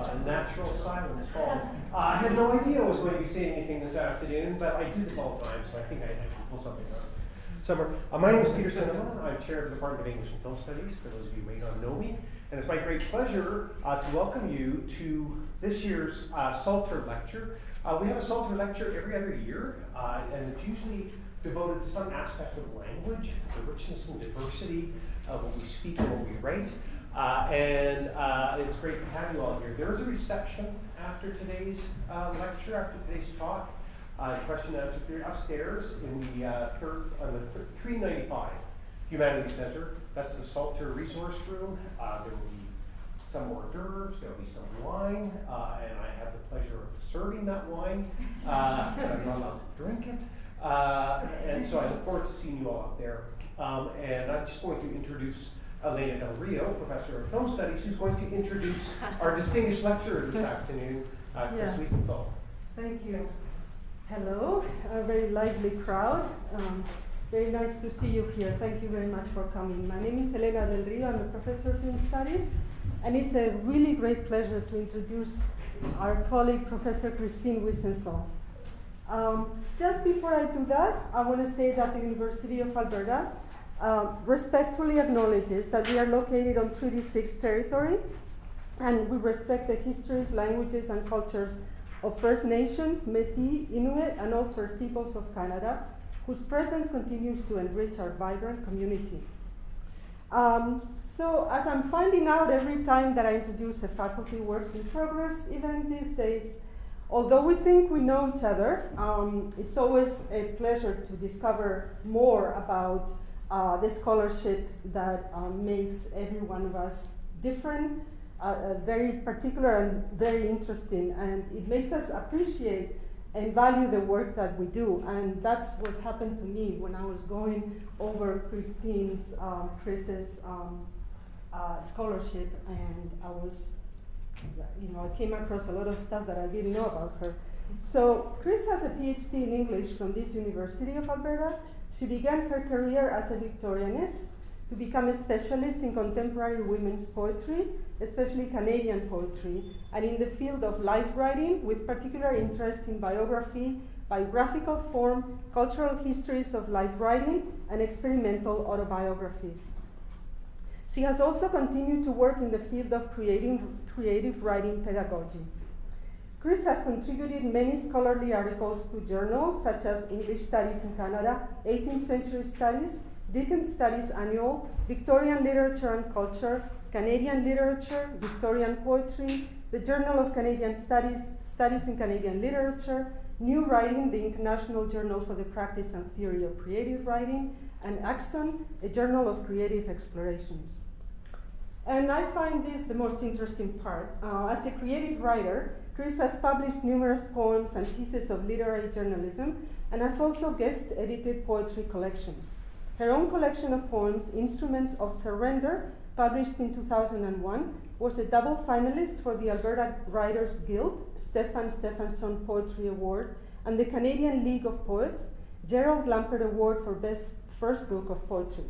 a natural silence fall. I had no idea I was going to be saying anything this afternoon, but I do this all the time, so I think I can pull something out. My name is Peter Cinema. I'm chair of the Department of English and Film Studies, for those of you who may not know me. And it's my great pleasure to welcome you to this year's Salter Lecture. We have a Salter Lecture every other year, and it's usually devoted to some aspect of language, the richness and diversity of what we speak and what we write. It's great to have you all here. There is a reception after today's lecture, after today's talk. Question and answer period upstairs in the third, on the 395 Humanities Center. That's the Salter Resource Room. There will be some hors d'oeuvres, there will be some wine, and I have the pleasure of serving that wine, but I'm not allowed to drink it. And so I look forward to seeing you all up there. And I'm just going to introduce Elena Del Rio, Professor of Film Studies, who's going to introduce our distinguished lecturer this afternoon, Chris Wiesenthal. Thank you. Hello, a very lively crowd. Very nice to see you here. Thank you very much for coming. My name is Elena Del Rio. I'm a professor of film studies, and it's a really great pleasure to introduce our colleague, Professor Christine Wiesenthal. Just before I do that, I want to say that the University of Alberta respectfully acknowledges that we are located on Treaty 6 territory, and we respect the histories, languages, and cultures of First Nations, Métis, Inuit, and all First Peoples of Canada, whose presence continues to enrich our vibrant community. So as I'm finding out every time that I introduce a faculty works in progress, even these days, although we think we know each other, it's always a pleasure to discover more about the scholarship that makes every one of us different, very particular and very interesting, and it makes us appreciate and value the work that we do. And that's what happened to me when I was going over Chris's scholarship, and I came across a lot of stuff that I didn't know about her. So Chris has a PhD in English from this University of Alberta. She began her career as a Victorianist to become a specialist in contemporary women's poetry, especially Canadian poetry, and in the field of life writing, with particular interest in biography, biographical form, cultural histories of life writing, and experimental autobiographies. She has also continued to work in the field of creative writing pedagogy. Chris has contributed many scholarly articles to journals such as English Studies in Canada, 18th Century Studies, Dickens Studies Annual, Victorian Literature and Culture, Canadian Literature, Victorian Poetry, the Journal of Canadian Studies, Studies in Canadian Literature, New Writing, the International Journal for the Practice and Theory of Creative Writing, and Axon, a journal of creative explorations. And I find this the most interesting part. As a creative writer, Chris has published numerous poems and pieces of literary journalism, and has also guest-edited poetry collections. Her own collection of poems, Instruments of Surrender, published in 2001, was a double finalist for the Alberta Writers Guild, Stefan Stephenson Poetry Award, and the Canadian League of Poets, Gerald Lampert Award for Best First Book of Poetry.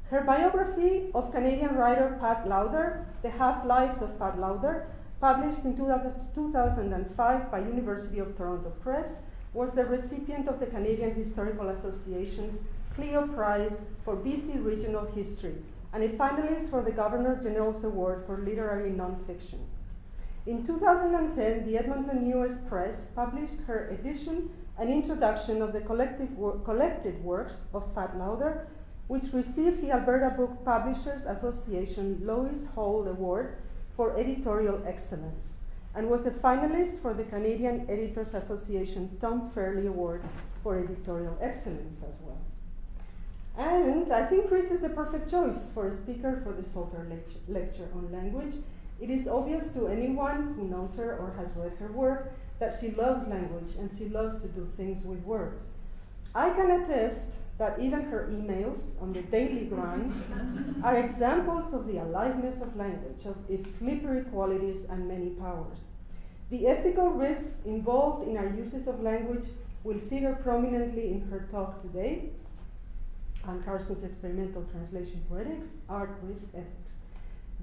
Her biography of Canadian writer Pat Lowther, The Half-Lives of Pat Lowther, published in 2005 by University of Toronto Press, was the recipient of the Canadian Historical Association's Clio Prize for BC Regional History, and a finalist for the Governor-General's Award for Literary Nonfiction. In 2010, the Edmonton U.S. Press published her edition and introduction of the collected works of Pat Lowther, which received the Alberta Book Publishers Association Lois Hall Award for Editorial Excellence, and was a finalist for the Canadian Editors Association Tom Fairley Award for Editorial Excellence as well. And I think Chris is the perfect choice for a speaker for the Salter Lecture on Language. It is obvious to anyone who knows her or has read her work that she loves language and she loves to do things with words. I can attest that even her emails on the daily grind are examples of the aliveness of language, of its slippery qualities and many powers. The ethical risks involved in our uses of language will figure prominently in her talk today on Carson's experimental translation Poetics, Art, Risk, Ethics.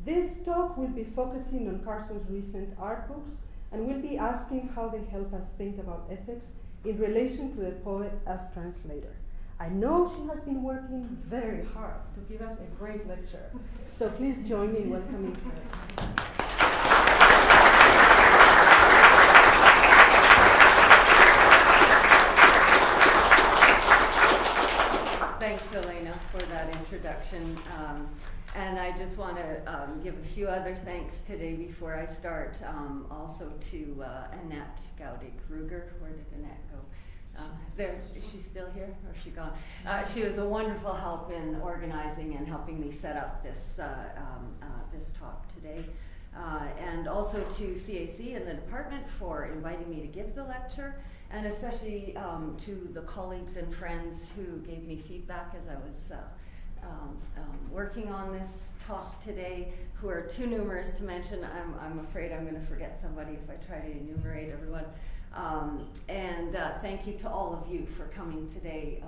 This talk will be focusing on Carson's recent art books, and we'll be asking how they help us think about ethics in relation to the poet as translator. I know she has been working very hard to give us a great lecture, so please join me in welcoming her. Thanks, Elena, for that introduction. And I just want to give a few other thanks today before I start. Also to Annette Gaudig-Ruger. Where did Annette go? There, is she still here, or is she gone? She was a wonderful help in organizing and helping me set up this this talk today. And also to CAC and the department for inviting me to give the lecture, and especially to the colleagues and friends who gave me feedback as I was working on this talk today, who are too numerous to mention. I'm afraid I'm going to forget somebody if I try to enumerate everyone. And thank you to all of you for coming today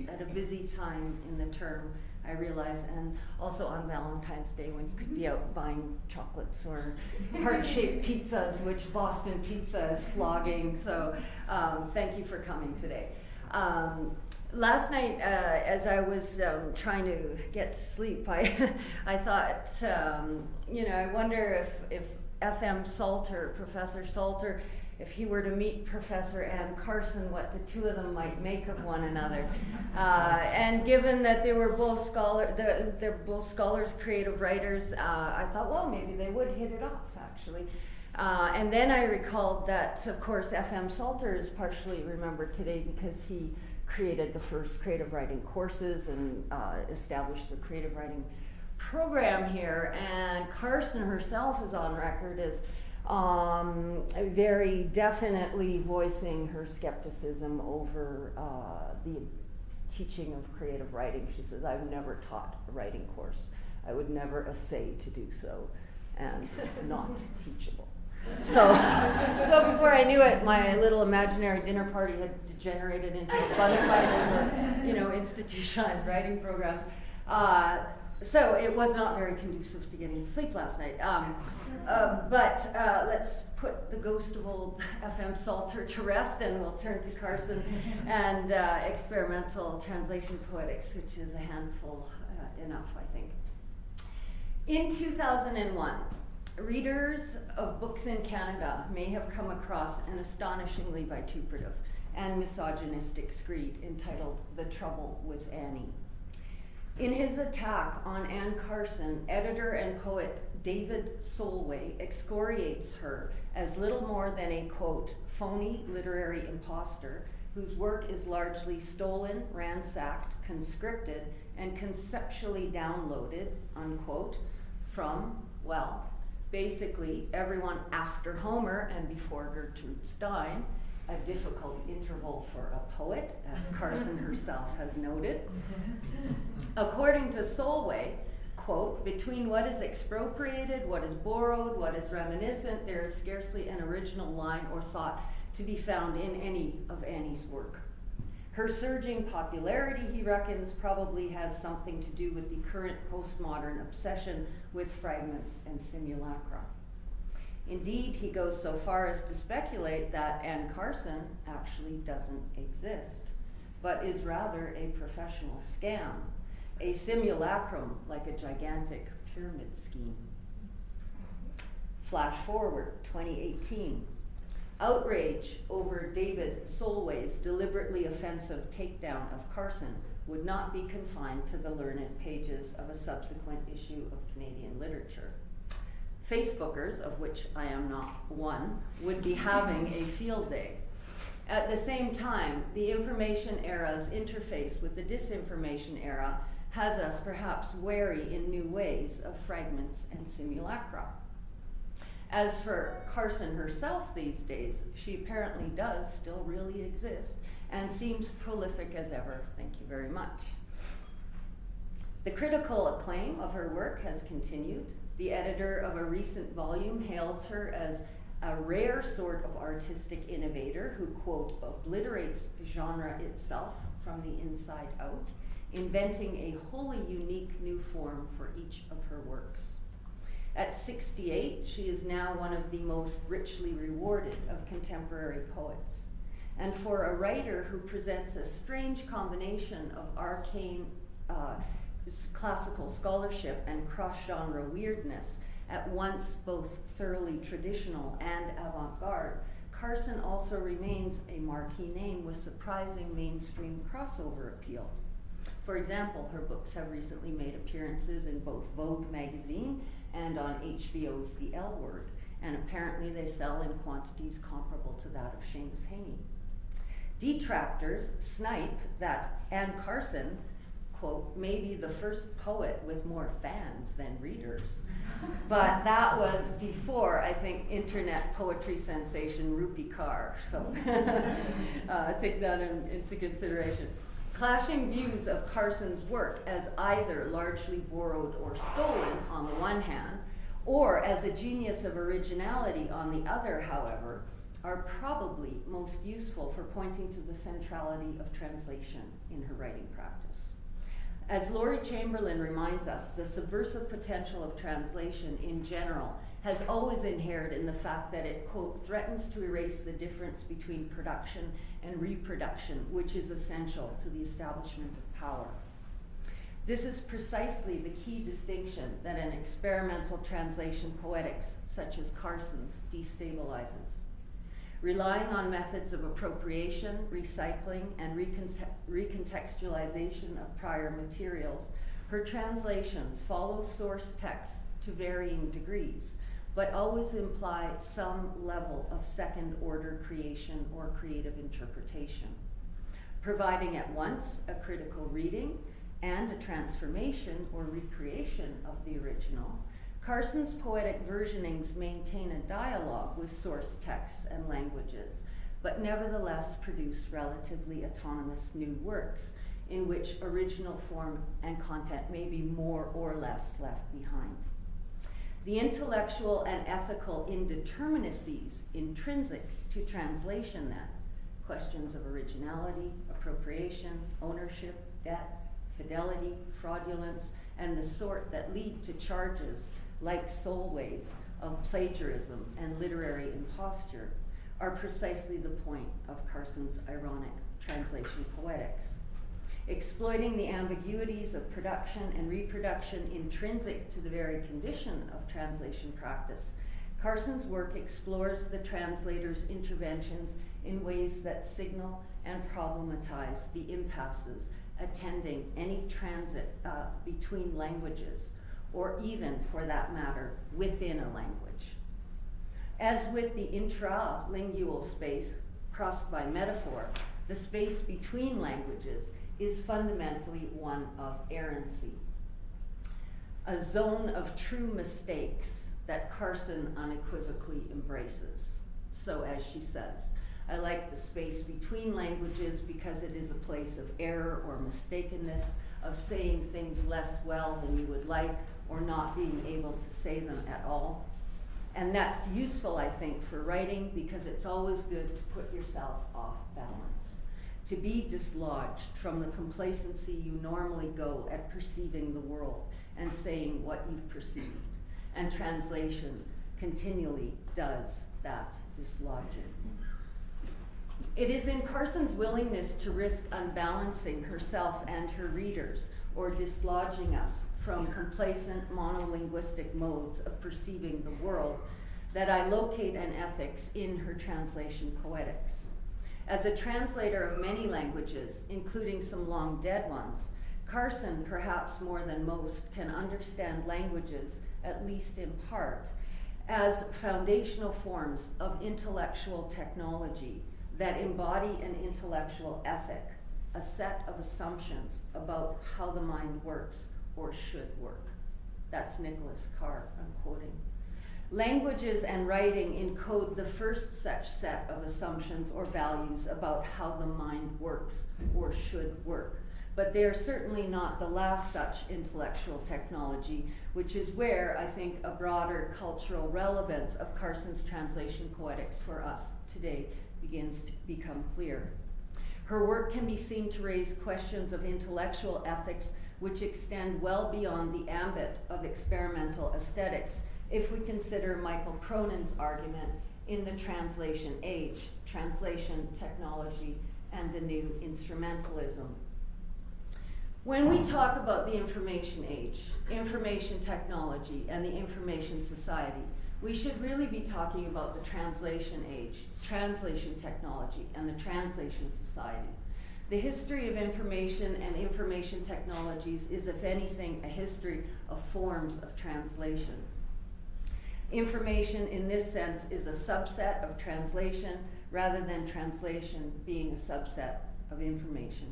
at a busy time in the term, I realize, and also on Valentine's Day when you could be out buying chocolates or heart-shaped pizzas, which Boston Pizza is flogging. So thank you for coming today. Last night, as I was trying to get to sleep, I thought, I wonder if F.M. Salter, Professor Salter, if he were to meet Professor Ann Carson, what the two of them might make of one another. And given that they were both they're both scholars, creative writers, I thought, well, maybe they would hit it off, actually. And then I recalled that, of course, F.M. Salter is partially remembered today because he created the first creative writing courses and established the creative writing program here. And Carson herself is on record as very definitely voicing her skepticism over the teaching of creative writing. She says, I've never taught a writing course. I would never essay to do so, and it's not teachable. So before I knew it, my little imaginary dinner party had degenerated into a fun-fight over, institutionalized writing programs. So it was not very conducive to getting to sleep last night. But let's put the ghost of old F.M. Salter to rest, and we'll turn to Carson and experimental translation poetics, which is a handful enough, I think. In 2001, readers of books in Canada may have come across an astonishingly vituperative and misogynistic screed entitled The Trouble with Annie. In his attack on Ann Carson, editor and poet David Solway excoriates her as little more than a, quote, phony literary imposter whose work is largely stolen, ransacked, conscripted, and conceptually downloaded, unquote, from, well, basically everyone after Homer and before Gertrude Stein, a difficult interval for a poet, as Carson herself has noted. According to Solway, quote, between what is expropriated, what is borrowed, what is reminiscent, there is scarcely an original line or thought to be found in any of Annie's work. Her surging popularity, he reckons, probably has something to do with the current postmodern obsession with fragments and simulacra. Indeed, he goes so far as to speculate that Ann Carson actually doesn't exist, but is rather a professional scam, a simulacrum like a gigantic pyramid scheme. Flash forward, 2018. Outrage over David Solway's deliberately offensive takedown of Carson would not be confined to the learned pages of a subsequent issue of Canadian literature. Facebookers, of which I am not one, would be having a field day. At the same time, the information era's interface with the disinformation era has us perhaps wary in new ways of fragments and simulacra. As for Carson herself these days, she apparently does still really exist and seems prolific as ever. Thank you very much. The critical acclaim of her work has continued. The editor of a recent volume hails her as a rare sort of artistic innovator who, quote, obliterates genre itself from the inside out, inventing a wholly unique new form for each of her works. At 68, she is now one of the most richly rewarded of contemporary poets. And for a writer who presents a strange combination of arcane classical scholarship and cross-genre weirdness, at once both thoroughly traditional and avant-garde, Carson also remains a marquee name with surprising mainstream crossover appeal. For example, her books have recently made appearances in both Vogue magazine and on HBO's The L Word, and apparently they sell in quantities comparable to that of Seamus Heaney. Detractors snipe that Anne Carson, quote, may be the first poet with more fans than readers. But that was before, I think, internet poetry sensation Rupi Kaur, so take that into consideration. Clashing views of Carson's work as either largely borrowed or stolen on the one hand, or as a genius of originality on the other, however, are probably most useful for pointing to the centrality of translation in her writing practice. As Laurie Chamberlain reminds us, the subversive potential of translation in general has always inhered in the fact that it, quote, threatens to erase the difference between production and reproduction, which is essential to the establishment of power. This is precisely the key distinction that an experimental translation poetics, such as Carson's, destabilizes. Relying on methods of appropriation, recycling, and recontextualization of prior materials, her translations follow source texts to varying degrees, but always imply some level of second-order creation or creative interpretation. Providing at once a critical reading and a transformation or recreation of the original, Carson's poetic versionings maintain a dialogue with source texts and languages, but nevertheless produce relatively autonomous new works in which original form and content may be more or less left behind. The intellectual and ethical indeterminacies intrinsic to translation, then, questions of originality, appropriation, ownership, debt, fidelity, fraudulence, and the sort that lead to charges like Solway's of plagiarism and literary imposture, are precisely the point of Carson's ironic translation poetics. Exploiting the ambiguities of production and reproduction intrinsic to the very condition of translation practice, Carson's work explores the translator's interventions in ways that signal and problematize the impasses attending any transit between languages, or even, for that matter, within a language. As with the intralingual space crossed by metaphor, the space between languages is fundamentally one of errancy, a zone of true mistakes that Carson unequivocally embraces. So, as she says, I like the space between languages because it is a place of error or mistakenness, of saying things less well than you would like, or not being able to say them at all. And that's useful, I think, for writing because it's always good to put yourself off balance, to be dislodged from the complacency you normally go at perceiving the world and saying what you've perceived. And translation continually does that dislodging. It is in Carson's willingness to risk unbalancing herself and her readers, or dislodging us from complacent monolinguistic modes of perceiving the world, that I locate an ethics in her translation poetics. As a translator of many languages, including some long dead ones, Carson, perhaps more than most, can understand languages, at least in part, as foundational forms of intellectual technology that embody an intellectual ethic, a set of assumptions about how the mind works or should work. That's Nicholas Carr, I'm quoting. Languages and writing encode the first such set of assumptions or values about how the mind works or should work. But they are certainly not the last such intellectual technology, which is where I think a broader cultural relevance of Carson's translation poetics for us today begins to become clear. Her work can be seen to raise questions of intellectual ethics which extend well beyond the ambit of experimental aesthetics if we consider Michael Cronin's argument in The Translation Age, Translation, Technology, and the New Instrumentalism. When we talk about the information age, information technology, and the information society, we should really be talking about the translation age, translation technology, and the translation society. The history of information and information technologies is, if anything, a history of forms of translation. Information, in this sense, is a subset of translation, rather than translation being a subset of information.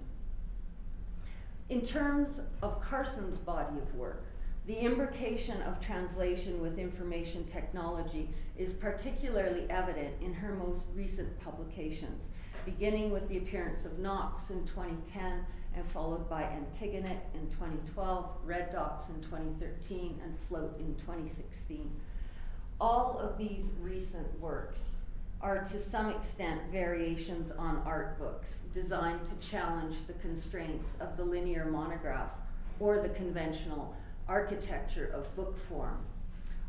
In terms of Carson's body of work, the imbrication of translation with information technology is particularly evident in her most recent publications, beginning with the appearance of Knox in 2010 and followed by Antigonic in 2012, Red Docs in 2013, and Float in 2016. All of these recent works are to some extent variations on art books designed to challenge the constraints of the linear monograph or the conventional architecture of book form.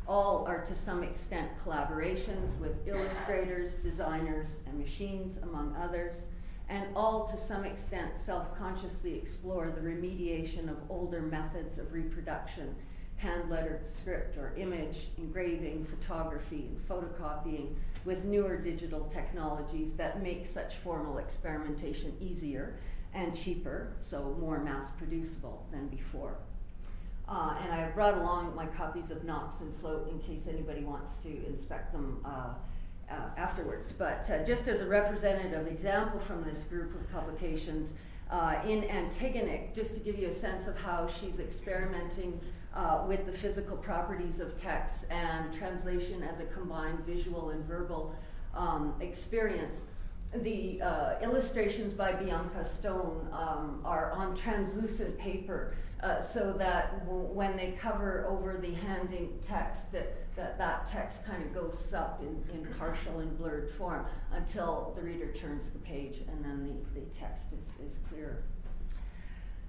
All are to some extent collaborations with illustrators, designers, and machines, among others, and all to some extent self-consciously explore the remediation of older methods of reproduction, hand-lettered script or image, engraving, photography, and photocopying, with newer digital technologies that make such formal experimentation easier and cheaper, so more mass-producible than before. And I brought along my copies of Knox and Float in case anybody wants to inspect them afterwards. But just as a representative example from this group of publications, in Antigonic, just to give you a sense of how she's experimenting with the physical properties of text and translation as a combined visual and verbal experience. The illustrations by Bianca Stone are on translucent paper, so that when they cover over the handing text, that text kind of goes up in partial and blurred form until the reader turns the page, and then the text is clearer.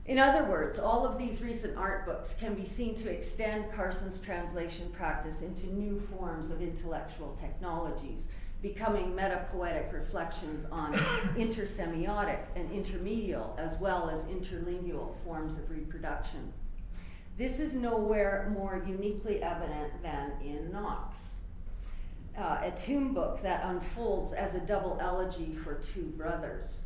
In other words, all of these recent art books can be seen to extend Carson's translation practice into new forms of intellectual technologies, becoming meta-poetic reflections on intersemiotic and intermedial, as well as interlingual forms of reproduction. This is nowhere more uniquely evident than in Knox, a tomb book that unfolds as a double elegy for two brothers.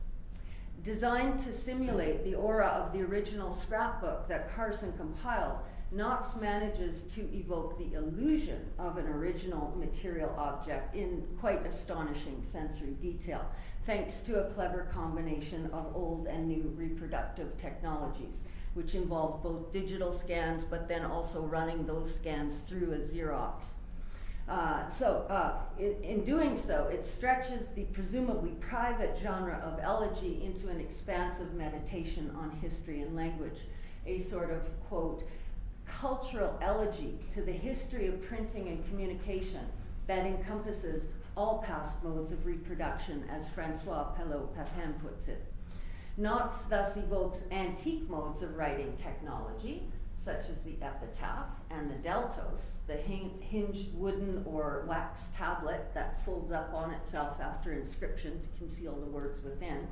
Designed to simulate the aura of the original scrapbook that Carson compiled, Knox manages to evoke the illusion of an original material object in quite astonishing sensory detail, thanks to a clever combination of old and new reproductive technologies, which involve both digital scans, but then also running those scans through a Xerox. In doing so, it stretches the presumably private genre of elegy into an expansive meditation on history and language, a sort of, quote, cultural elegy to the history of printing and communication that encompasses all past modes of reproduction, as Francois Pelot-Papin puts it. Knox thus evokes antique modes of writing technology, such as the epitaph and the deltos, the hinged wooden or wax tablet that folds up on itself after inscription to conceal the words within,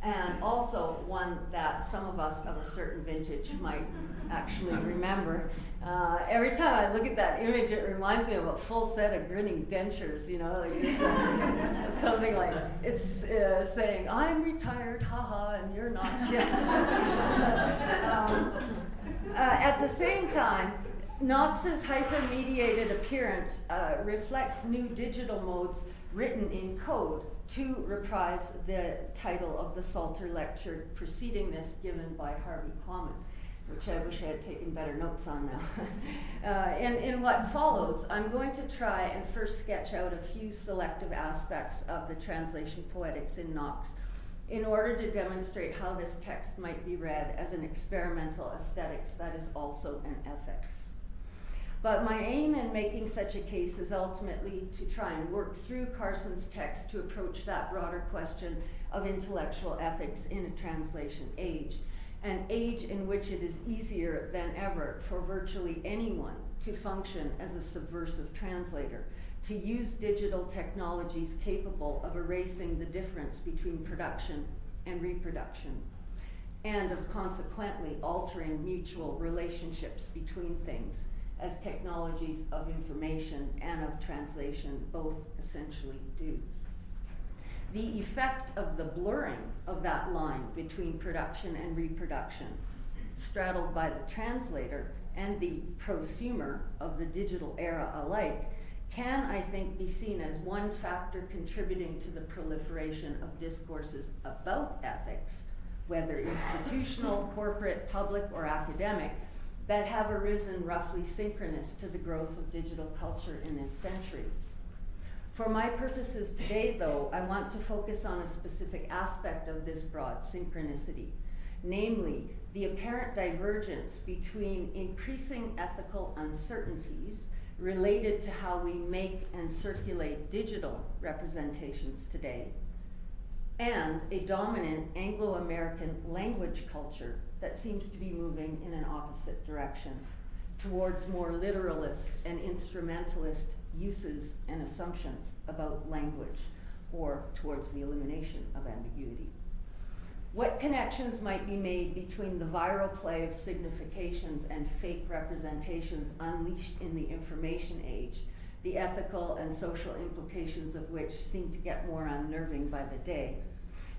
and also one that some of us of a certain vintage might actually remember. Every time I look at that image, it reminds me of a full set of grinning dentures, you know, like it's something like, it's saying, I'm retired, haha, and you're not yet. At the same time, Knox's hyper-mediated appearance reflects new digital modes written in code to reprise the title of the Salter lecture preceding this, given by Harvey Common, which I wish I had taken better notes on now. In what follows, I'm going to try and first sketch out a few selective aspects of the translation poetics in Knox in order to demonstrate how this text might be read as an experimental aesthetics that is also an ethics. But my aim in making such a case is ultimately to try and work through Carson's text to approach that broader question of intellectual ethics in a translation age, an age in which it is easier than ever for virtually anyone to function as a subversive translator, to use digital technologies capable of erasing the difference between production and reproduction, and of consequently altering mutual relationships between things, as technologies of information and of translation both essentially do. The effect of the blurring of that line between production and reproduction, straddled by the translator and the prosumer of the digital era alike, can, I think, be seen as one factor contributing to the proliferation of discourses about ethics, whether institutional, corporate, public, or academic, that have arisen roughly synchronous to the growth of digital culture in this century. For my purposes today, though, I want to focus on a specific aspect of this broad synchronicity, namely the apparent divergence between increasing ethical uncertainties related to how we make and circulate digital representations today, and a dominant Anglo-American language culture that seems to be moving in an opposite direction, towards more literalist and instrumentalist uses and assumptions about language, or towards the elimination of ambiguity. What connections might be made between the viral play of significations and fake representations unleashed in the information age, the ethical and social implications of which seem to get more unnerving by the day,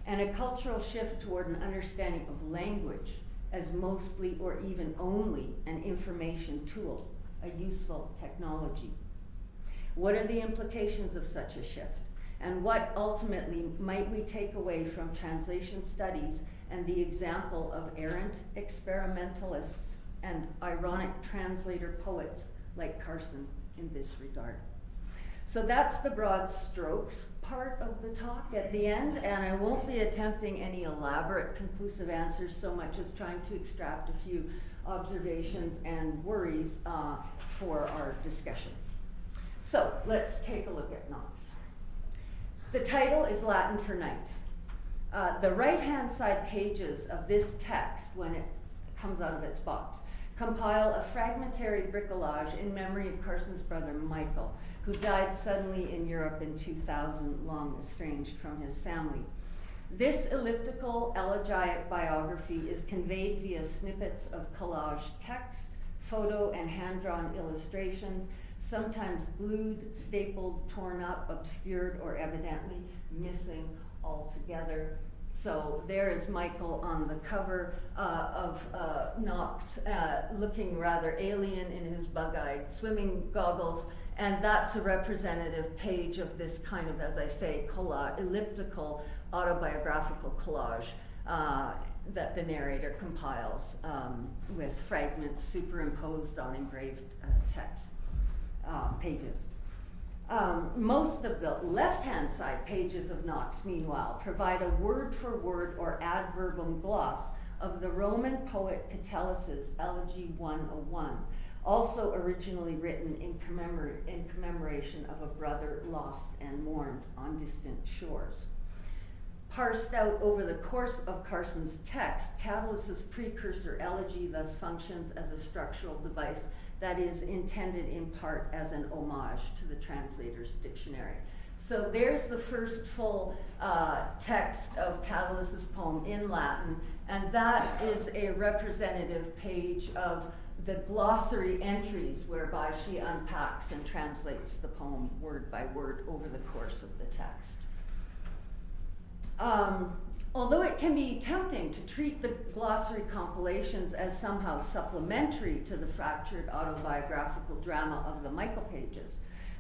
and a cultural shift toward an understanding of language as mostly or even only an information tool, a useful technology? What are the implications of such a shift? And what ultimately might we take away from translation studies and the example of errant experimentalists and ironic translator poets like Carson in this regard? So that's the broad strokes part of the talk at the end, and I won't be attempting any elaborate conclusive answers so much as trying to extract a few observations and worries for our discussion. So let's take a look at Knox. The title is Latin for night. The right-hand side pages of this text, when it comes out of its box, compile a fragmentary bricolage in memory of Carson's brother Michael, who died suddenly in Europe in 2000, long estranged from his family. This elliptical elegiac biography is conveyed via snippets of collage text, photo, and hand-drawn illustrations, sometimes glued, stapled, torn up, obscured, or evidently missing altogether. So there is Michael on the cover of Knox, looking rather alien in his bug-eyed swimming goggles, and that's a representative page of this kind of, as I say, elliptical autobiographical collage that the narrator compiles with fragments superimposed on engraved text pages. Most of the left-hand side pages of Knox, meanwhile, provide a word-for-word or adverbum gloss of the Roman poet Catullus' Elegy 101, also originally written in commemoration of a brother lost and mourned on distant shores. Parsed out over the course of Carson's text, Catullus' precursor elegy thus functions as a structural device that is intended in part as an homage to the translator's dictionary. So there's the first full text of Catullus' poem in Latin, and that is a representative page of the glossary entries whereby she unpacks and translates the poem word by word over the course of the text. Although it can be tempting to treat the glossary compilations as somehow supplementary to the fractured autobiographical drama of the Michael pages,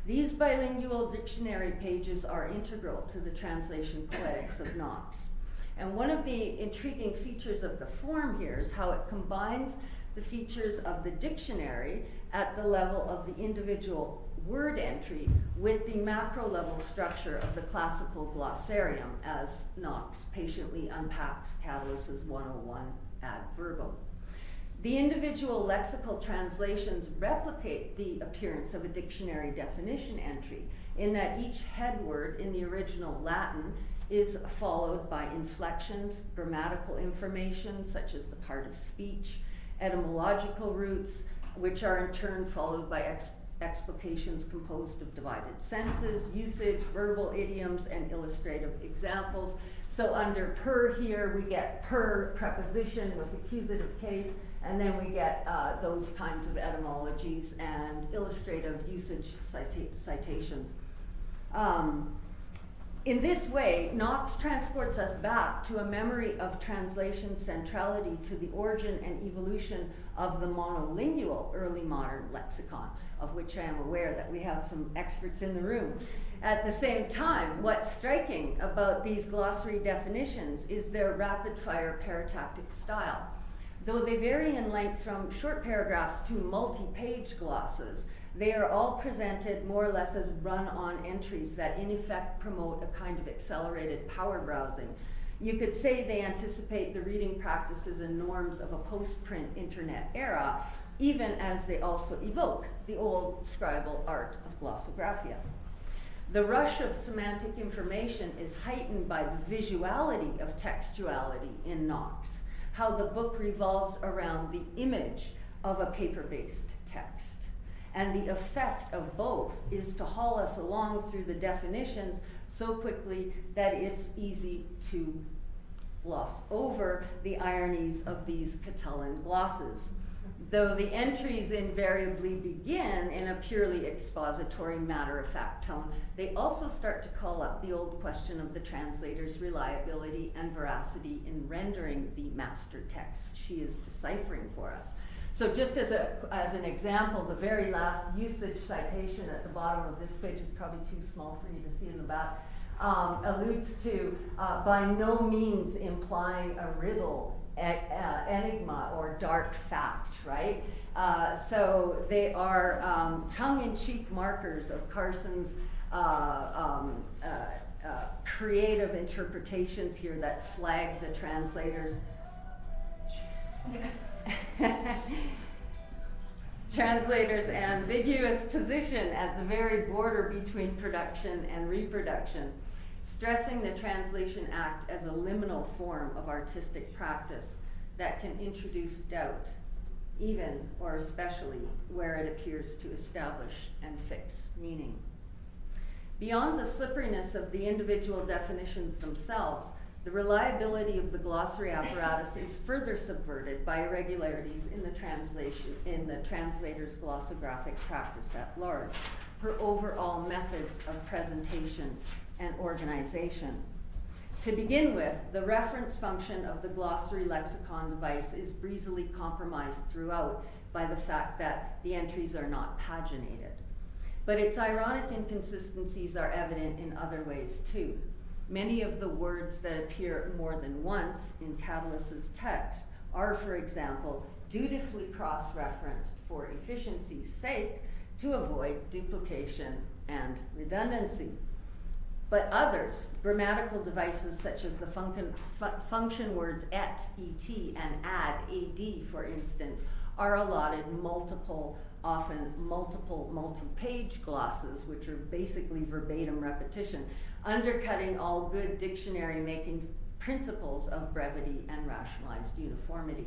these bilingual dictionary pages are integral to the translation poetics of Knox. And one of the intriguing features of the form here is how it combines the features of the dictionary at the level of the individual word entry with the macro level structure of the classical glossarium as Knox patiently unpacks Catullus' 101 adverbum. The individual lexical translations replicate the appearance of a dictionary definition entry in that each head word in the original Latin is followed by inflections, grammatical information such as the part of speech, etymological roots, which are in turn followed by explications composed of divided senses, usage, verbal idioms, and illustrative examples. So under per here, we get per preposition with accusative case, and then we get those kinds of etymologies and illustrative usage citations. In this way, Knox transports us back to a memory of translation centrality to the origin and evolution of the monolingual early modern lexicon, of which I am aware that we have some experts in the room. At the same time, what's striking about these glossary definitions is their rapid-fire paratactic style. Though they vary in length from short paragraphs to multi-page glosses, they are all presented more or less as run-on entries that in effect promote a kind of accelerated power browsing. You could say they anticipate the reading practices and norms of a post-print internet era, even as they also evoke the old scribal art of glossographia. The rush of semantic information is heightened by the visuality of textuality in Knox, how the book revolves around the image of a paper-based text. And the effect of both is to haul us along through the definitions so quickly that it's easy to gloss over the ironies of these Catullin glosses. Though the entries invariably begin in a purely expository, matter-of-fact tone, they also start to call up the old question of the translator's reliability and veracity in rendering the master text she is deciphering for us. So just as an example, the very last usage citation at the bottom of this page is probably too small for you to see in the back, alludes to by no means implying a riddle, enigma, or dark fact, right? So they are tongue-in-cheek markers of Carson's creative interpretations here that flag the translators. Translators' ambiguous position at the very border between production and reproduction, stressing the translation act as a liminal form of artistic practice that can introduce doubt, even or especially where it appears to establish and fix meaning. Beyond the slipperiness of the individual definitions themselves, the reliability of the glossary apparatus is further subverted by irregularities in the translator's glossographic practice at large, her overall methods of presentation and organization. To begin with, the reference function of the glossary lexicon device is breezily compromised throughout by the fact that the entries are not paginated. But its ironic inconsistencies are evident in other ways too. Many of the words that appear more than once in Catalyst's text are, for example, dutifully cross-referenced for efficiency's sake to avoid duplication and redundancy. But others, grammatical devices such as the function words et, and ad, for instance, are allotted often multiple multi-page glosses, which are basically verbatim repetition, undercutting all good dictionary making principles of brevity and rationalized uniformity.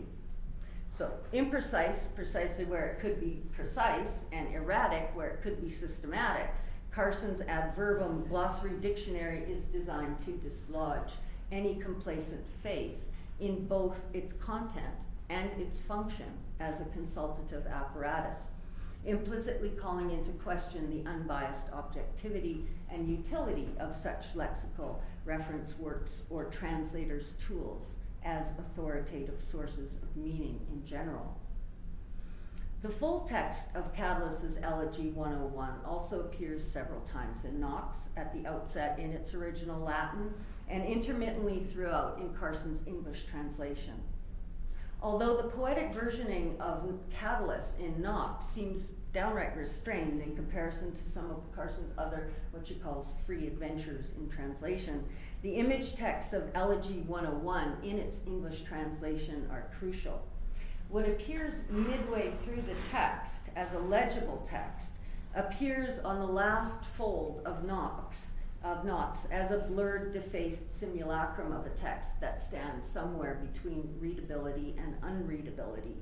So imprecise, precisely where it could be precise, and erratic where it could be systematic, Carson's adverbum glossary dictionary is designed to dislodge any complacent faith in both its content and its function as a consultative apparatus, implicitly calling into question the unbiased objectivity and utility of such lexical reference works or translators' tools as authoritative sources of meaning in general. The full text of Catalyst's Elegy 101 also appears several times in Knox, at the outset in its original Latin, and intermittently throughout in Carson's English translation. Although the poetic versioning of Catalyst in Knox seems downright restrained in comparison to some of Carson's other, what she calls, free adventures in translation, the image texts of Elegy 101 in its English translation are crucial. What appears midway through the text as a legible text appears on the last fold of Knox as a blurred, defaced simulacrum of a text that stands somewhere between readability and unreadability.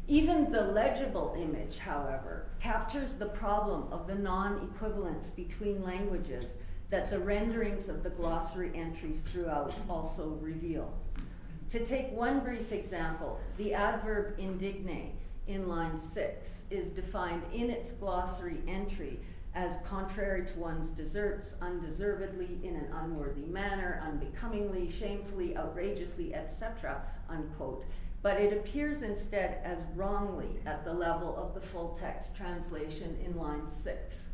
Even the legible image, however, captures the problem of the non-equivalence between languages that the renderings of the glossary entries throughout also reveal. To take one brief example, the adverb indigne in line 6 is defined in its glossary entry as contrary to one's deserts, undeservedly, in an unworthy manner, unbecomingly, shamefully, outrageously, etc., unquote. But it appears instead as wrongly at the level of the full text translation in line 6.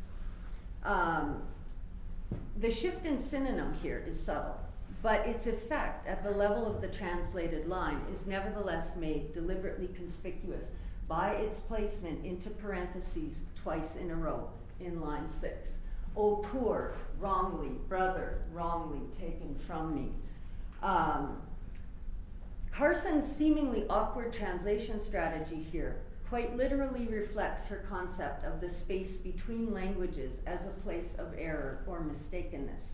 The shift in synonym here is subtle, but its effect at the level of the translated line is nevertheless made deliberately conspicuous by its placement into parentheses twice in a row in line 6. O poor, wrongly, brother, wrongly taken from me. Carson's seemingly awkward translation strategy here quite literally reflects her concept of the space between languages as a place of error or mistakenness.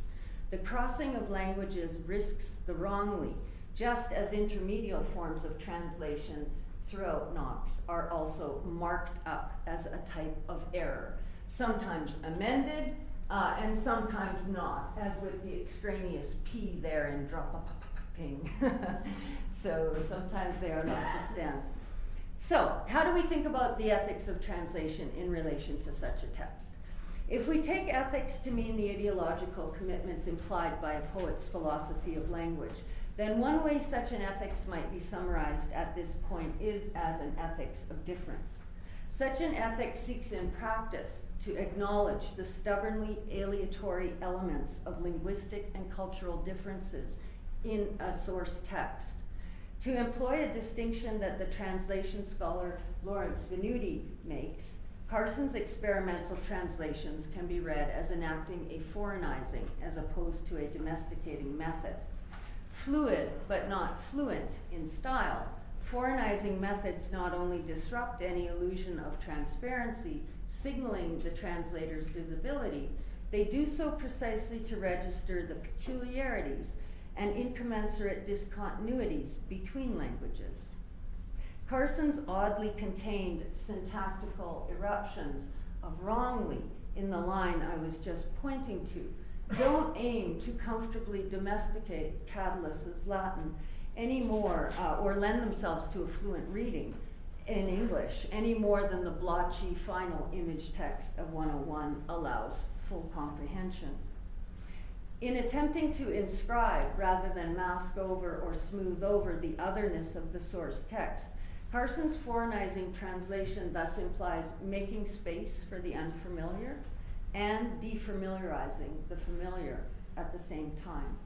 The crossing of languages risks the wrongly, just as intermediate forms of translation throughout Knox are also marked up as a type of error, sometimes amended and sometimes not, as with the extraneous P there in drop-a-ping. So sometimes they are left to stand. So, how do we think about the ethics of translation in relation to such a text? If we take ethics to mean the ideological commitments implied by a poet's philosophy of language, then one way such an ethics might be summarized at this point is as an ethics of difference. Such an ethic seeks in practice to acknowledge the stubbornly aleatory elements of linguistic and cultural differences in a source text. To employ a distinction that the translation scholar Lawrence Venuti makes, Carson's experimental translations can be read as enacting a foreignizing as opposed to a domesticating method. Fluid, but not fluent in style, foreignizing methods not only disrupt any illusion of transparency, signaling the translator's visibility, they do so precisely to register the peculiarities and incommensurate discontinuities between languages. Carson's oddly contained syntactical eruptions of wrongly in the line I was just pointing to don't aim to comfortably domesticate Catulus's Latin any more, or lend themselves to a fluent reading in English any more than the blotchy final image text of 101 allows full comprehension. In attempting to inscribe rather than mask over or smooth over the otherness of the source text, Carson's foreignizing translation thus implies making space for the unfamiliar and defamiliarizing the familiar at the same time.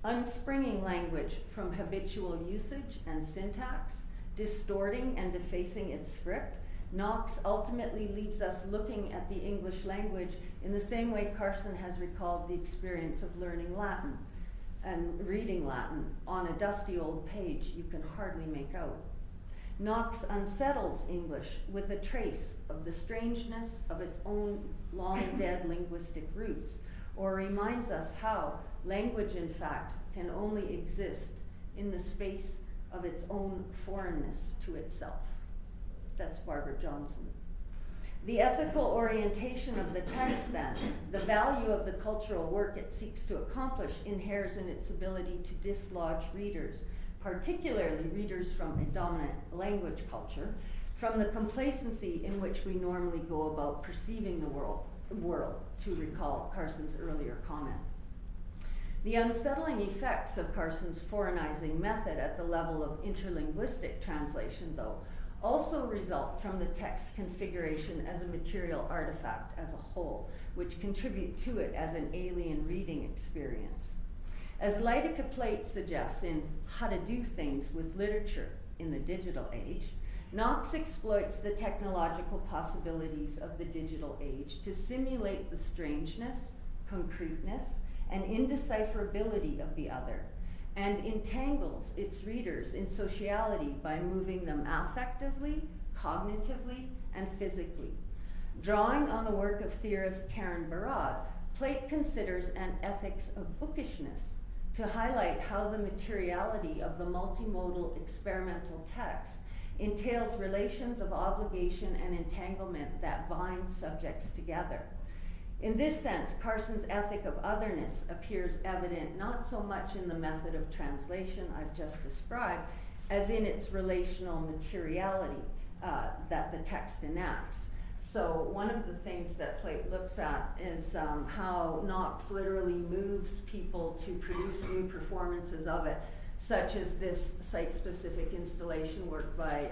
Unspringing language from habitual usage and syntax, distorting and defacing its script, Knox ultimately leaves us looking at the English language in the same way Carson has recalled the experience of learning Latin and reading Latin on a dusty old page you can hardly make out. Knox unsettles English with a trace of the strangeness of its own long-dead linguistic roots, or reminds us how language, in fact, can only exist in the space of its own foreignness to itself. That's Barbara Johnson. The ethical orientation of the text, then, the value of the cultural work it seeks to accomplish, inheres in its ability to dislodge readers, particularly readers from a dominant language culture, from the complacency in which we normally go about perceiving the world, to recall Carson's earlier comment. The unsettling effects of Carson's foreignizing method at the level of interlinguistic translation, though, also result from the text configuration as a material artifact as a whole, which contribute to it as an alien reading experience. As Lydica Plate suggests in How to Do Things with Literature in the Digital Age, Knox exploits the technological possibilities of the digital age to simulate the strangeness, concreteness, and indecipherability of the other, and entangles its readers in sociality by moving them affectively, cognitively, and physically. Drawing on the work of theorist Karen Barad, Plate considers an ethics of bookishness to highlight how the materiality of the multimodal experimental text entails relations of obligation and entanglement that bind subjects together. In this sense, Carson's ethic of otherness appears evident not so much in the method of translation I've just described, as in its relational materiality that the text enacts. So one of the things that Plate looks at is how Knox literally moves people to produce new performances of it, such as this site-specific installation work by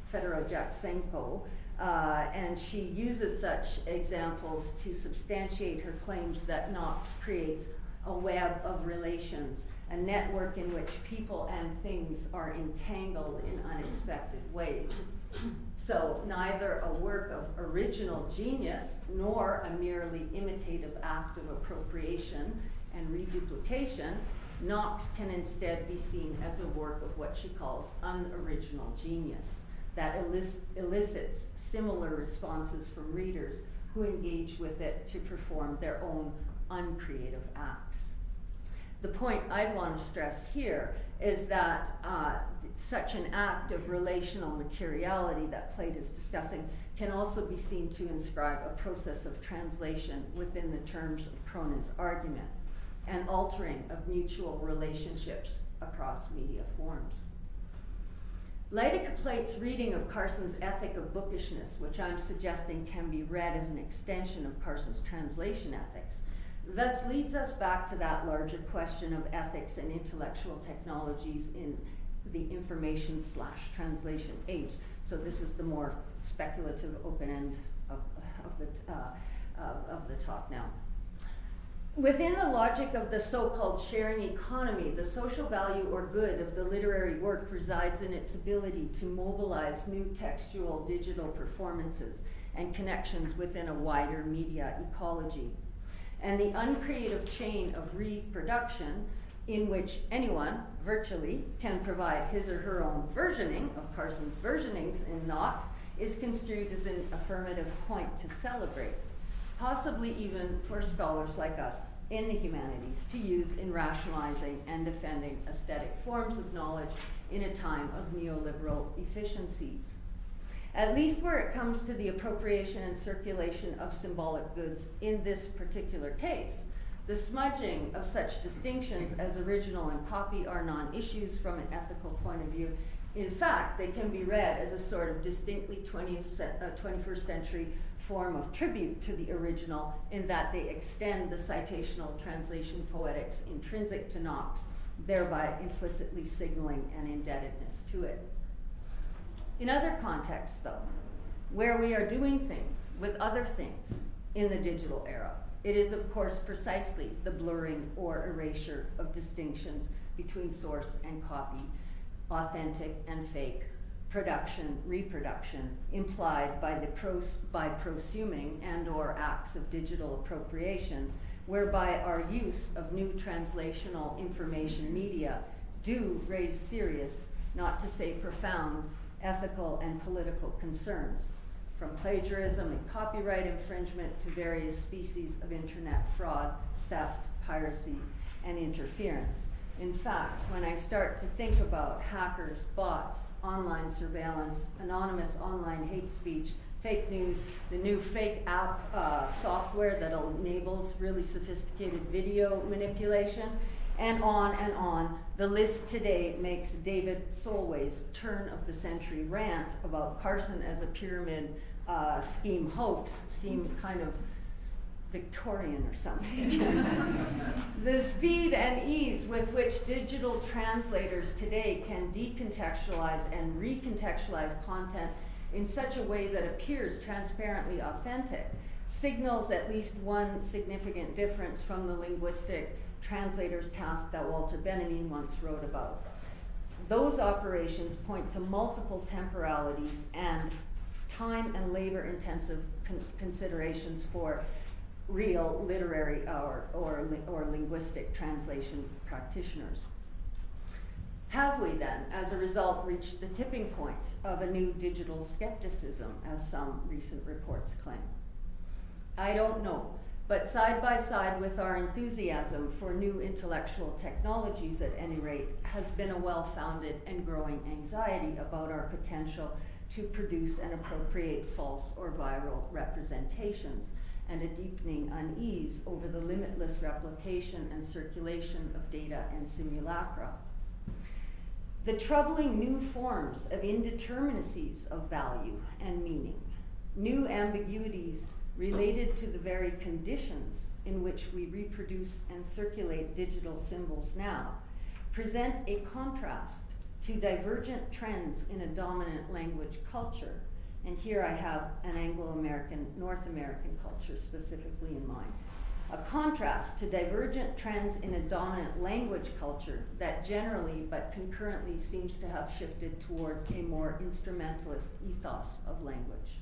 Fedora Jacksenko. And she uses such examples to substantiate her claims that Knox creates a web of relations, a network in which people and things are entangled in unexpected ways. So neither a work of original genius nor a merely imitative act of appropriation and reduplication, Knox can instead be seen as a work of what she calls unoriginal genius that elicits similar responses from readers who engage with it to perform their own uncreative acts. The point I'd want to stress here is that such an act of relational materiality that Plate is discussing can also be seen to inscribe a process of translation within the terms of Cronin's argument, and altering of mutual relationships across media forms. Lydica Plate's reading of Carson's ethic of bookishness, which I'm suggesting can be read as an extension of Carson's translation ethics, thus leads us back to that larger question of ethics and intellectual technologies in the information/translation age. So this is the more speculative open end of the talk now. Within the logic of the so-called sharing economy, the social value or good of the literary work resides in its ability to mobilize new textual digital performances and connections within a wider media ecology. And the uncreative chain of reproduction, in which anyone, virtually, can provide his or her own versioning of Carson's versionings in Knox, is construed as an affirmative point to celebrate, possibly even for scholars like us in the humanities to use in rationalizing and defending aesthetic forms of knowledge in a time of neoliberal efficiencies. At least where it comes to the appropriation and circulation of symbolic goods in this particular case, the smudging of such distinctions as original and copy are non-issues from an ethical point of view. In fact, they can be read as a sort of distinctly 21st century form of tribute to the original, in that they extend the citational translation poetics intrinsic to Knox, thereby implicitly signaling an indebtedness to it. In other contexts, though, where we are doing things with other things in the digital era, it is, of course, precisely the blurring or erasure of distinctions between source and copy, authentic and fake, production, reproduction, implied by prosuming and or acts of digital appropriation, whereby our use of new translational information media do raise serious, not to say profound, ethical and political concerns, from plagiarism and copyright infringement to various species of internet fraud, theft, piracy, and interference. In fact, when I start to think about hackers, bots, online surveillance, anonymous online hate speech, fake news, the new fake app software that enables really sophisticated video manipulation, and on, the list today makes David Solway's turn of the century rant about Carson as a pyramid scheme hoax seem kind of Victorian or something. The speed and ease with which digital translators today can decontextualize and recontextualize content in such a way that appears transparently authentic signals at least one significant difference from the linguistic translator's task that Walter Benjamin once wrote about. Those operations point to multiple temporalities and time and labor intensive considerations for real literary or linguistic translation practitioners. Have we then, as a result, reached the tipping point of a new digital skepticism, as some recent reports claim? I don't know, But side by side with our enthusiasm for new intellectual technologies, at any rate, has been a well-founded and growing anxiety about our potential to produce and appropriate false or viral representations, and a deepening unease over the limitless replication and circulation of data and simulacra. The troubling new forms of indeterminacies of value and meaning, new ambiguities related to the very conditions in which we reproduce and circulate digital symbols now, present a contrast to divergent trends in a dominant language culture. And here I have an Anglo-American, North American culture specifically in mind. A contrast to divergent trends in a dominant language culture that generally but concurrently seems to have shifted towards a more instrumentalist ethos of language.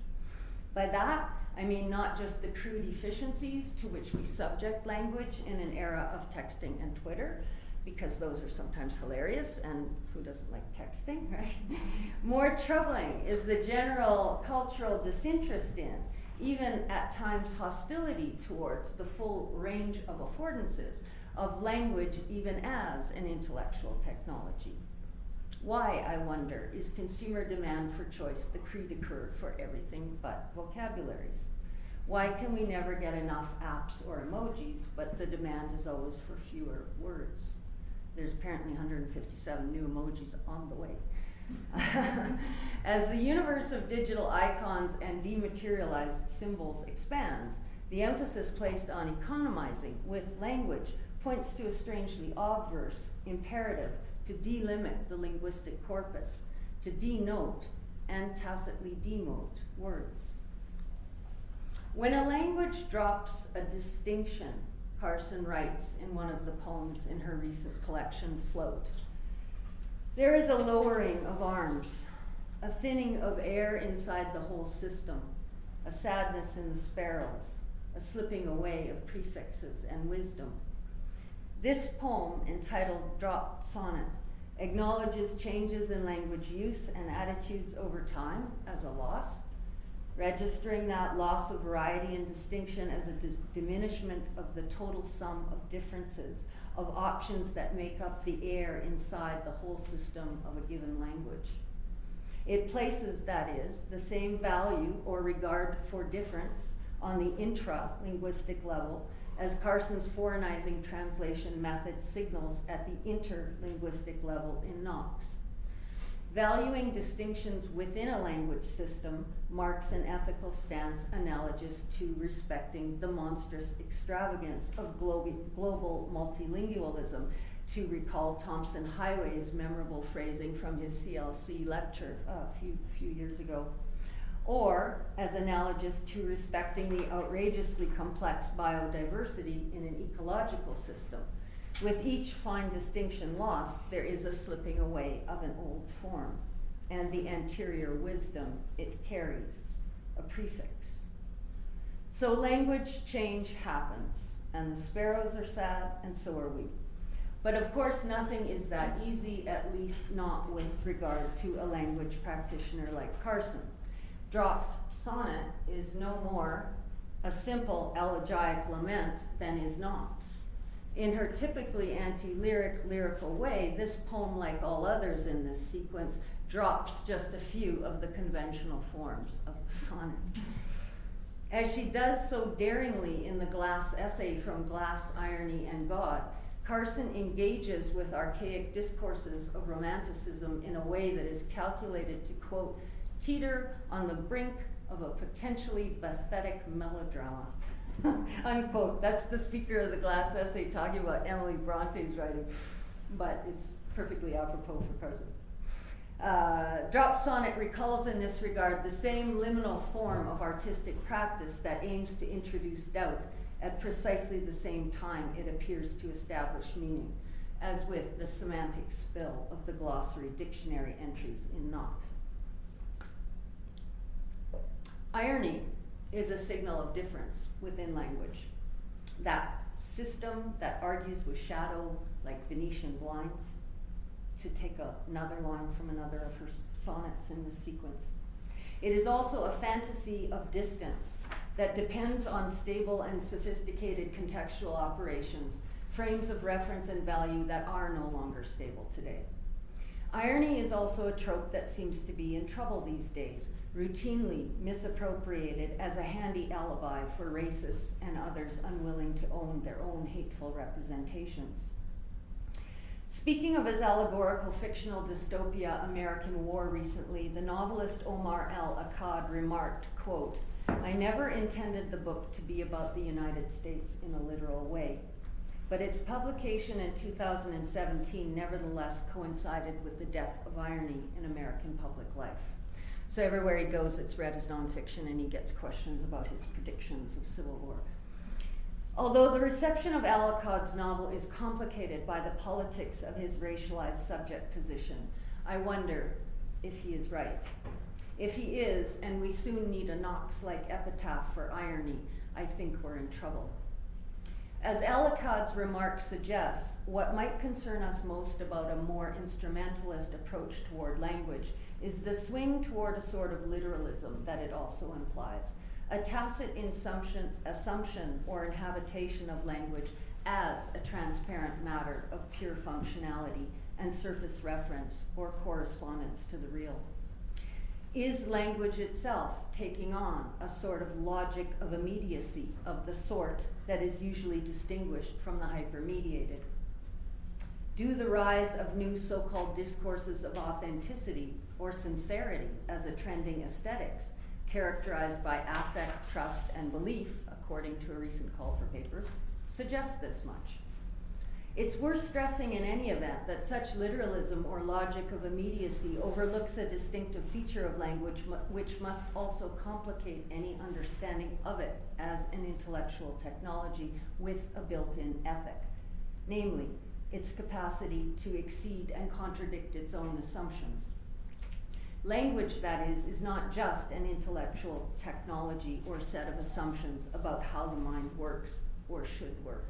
By that, I mean not just the crude efficiencies to which we subject language in an era of texting and Twitter, because those are sometimes hilarious, and who doesn't like texting, right? More troubling is the general cultural disinterest in, even at times hostility towards, the full range of affordances of language even as an intellectual technology. Why, I wonder, is consumer demand for choice the cri de coeur for everything but vocabularies? Why can we never get enough apps or emojis, but the demand is always for fewer words? There's apparently 157 new emojis on the way. As the universe of digital icons and dematerialized symbols expands, the emphasis placed on economizing with language points to a strangely obverse imperative to delimit the linguistic corpus, to denote and tacitly demote words. When a language drops a distinction, Carson writes in one of the poems in her recent collection, Float, there is a lowering of arms, a thinning of air inside the whole system, a sadness in the sparrows, a slipping away of prefixes and wisdom. This poem, entitled Dropped Sonnet, acknowledges changes in language use and attitudes over time as a loss, registering that loss of variety and distinction as a diminishment of the total sum of differences, of options that make up the air inside the whole system of a given language. It places, that is, the same value or regard for difference on the intra-linguistic level as Carson's foreignizing translation method signals at the interlinguistic level in Knox. Valuing distinctions within a language system marks an ethical stance analogous to respecting the monstrous extravagance of global multilingualism, to recall Thompson Highway's memorable phrasing from his CLC lecture a few years ago, or as analogous to respecting the outrageously complex biodiversity in an ecological system. With each fine distinction lost, there is a slipping away of an old form, and the anterior wisdom it carries, a prefix. So language change happens, and the sparrows are sad, and so are we. But of course, nothing is that easy, at least not with regard to a language practitioner like Carson. Dropped sonnet is no more a simple elegiac lament than is Knox. In her typically lyrical way, this poem, like all others in this sequence, drops just a few of the conventional forms of the sonnet. As she does so daringly in the Glass essay from Glass, Irony, and God, Carson engages with archaic discourses of romanticism in a way that is calculated to, quote, teeter on the brink of a potentially pathetic melodrama. Unquote. That's the speaker of the Glass essay talking about Emily Bronte's writing, but it's perfectly apropos for Carson. Drop sonnet recalls in this regard the same liminal form of artistic practice that aims to introduce doubt at precisely the same time it appears to establish meaning, as with the semantic spill of the glossary dictionary entries in Knox. Irony is a signal of difference within language. That system that argues with shadow like Venetian blinds, to take another line from another of her sonnets in this sequence. It is also a fantasy of distance that depends on stable and sophisticated contextual operations, frames of reference and value that are no longer stable today. Irony is also a trope that seems to be in trouble these days, routinely misappropriated as a handy alibi for racists and others unwilling to own their own hateful representations. Speaking of his allegorical fictional dystopia American War recently, the novelist Omar El-Akkad remarked, quote, "I never intended the book to be about the United States in a literal way, but its publication in 2017 nevertheless coincided with the death of irony in American public life." So everywhere he goes, it's read as nonfiction, and he gets questions about his predictions of civil war. Although the reception of Al-Akkad's novel is complicated by the politics of his racialized subject position, I wonder if he is right. If he is, and we soon need a Knox-like epitaph for irony, I think we're in trouble. As Al-Akkad's remark suggests, what might concern us most about a more instrumentalist approach toward language is the swing toward a sort of literalism that it also implies, a tacit assumption or inhabitation of language as a transparent matter of pure functionality and surface reference or correspondence to the real. Is language itself taking on a sort of logic of immediacy of the sort that is usually distinguished from the hypermediated? Do the rise of new so-called discourses of authenticity or sincerity as a trending aesthetics, characterized by affect, trust, and belief, according to a recent call for papers, suggest this much? It's worth stressing in any event that such literalism or logic of immediacy overlooks a distinctive feature of language which must also complicate any understanding of it as an intellectual technology with a built-in ethic, namely, its capacity to exceed and contradict its own assumptions. Language, that is not just an intellectual technology or set of assumptions about how the mind works or should work.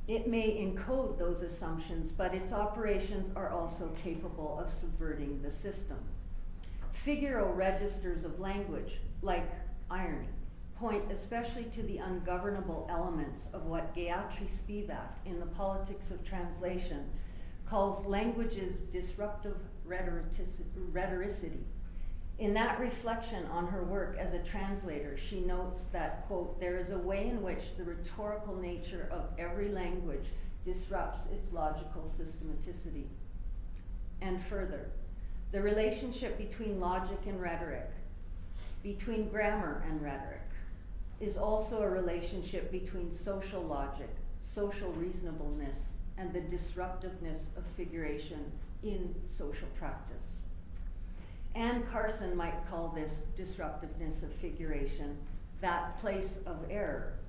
It may encode those assumptions, but its operations are also capable of subverting the system. Figural registers of language, like irony, point especially to the ungovernable elements of what Gayatri Spivak in the Poetics of Translation calls language's disruptive rhetoricity. In that reflection on her work as a translator, she notes that, quote, "There is a way in which the rhetorical nature of every language disrupts its logical systematicity." And further, the relationship between logic and rhetoric, between grammar and rhetoric, is also a relationship between social logic, social reasonableness, and the disruptiveness of figuration in social practice. And Carson might call this disruptiveness of figuration that place of error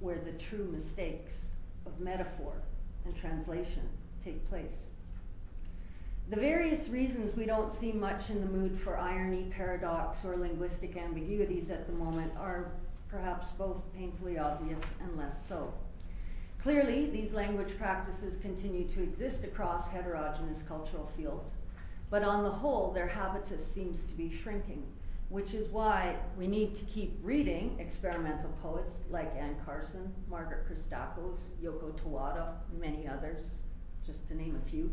where the true mistakes of metaphor and translation take place. The various reasons we don't see much in the mood for irony, paradox, or linguistic ambiguities at the moment are perhaps both painfully obvious and less so. Clearly, these language practices continue to exist across heterogeneous cultural fields, but on the whole, their habitus seems to be shrinking, which is why we need to keep reading experimental poets like Anne Carson, Margaret Christakos, Yoko Tawada, and many others, just to name a few.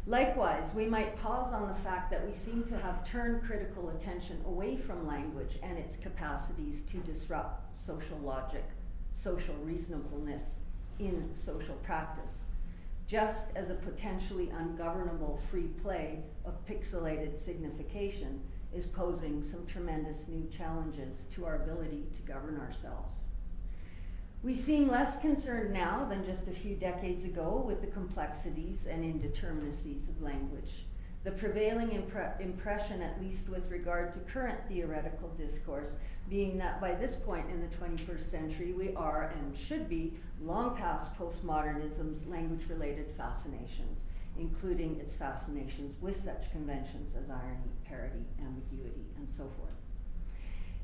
Likewise, we might pause on the fact that we seem to have turned critical attention away from language and its capacities to disrupt social logic, social reasonableness in social practice, just as a potentially ungovernable free play of pixelated signification is posing some tremendous new challenges to our ability to govern ourselves. We seem less concerned now than just a few decades ago with the complexities and indeterminacies of language. The prevailing impression, at least with regard to current theoretical discourse, being that by this point in the 21st century, we are and should be long past postmodernism's language-related fascinations, including its fascinations with such conventions as irony, parody, ambiguity, and so forth.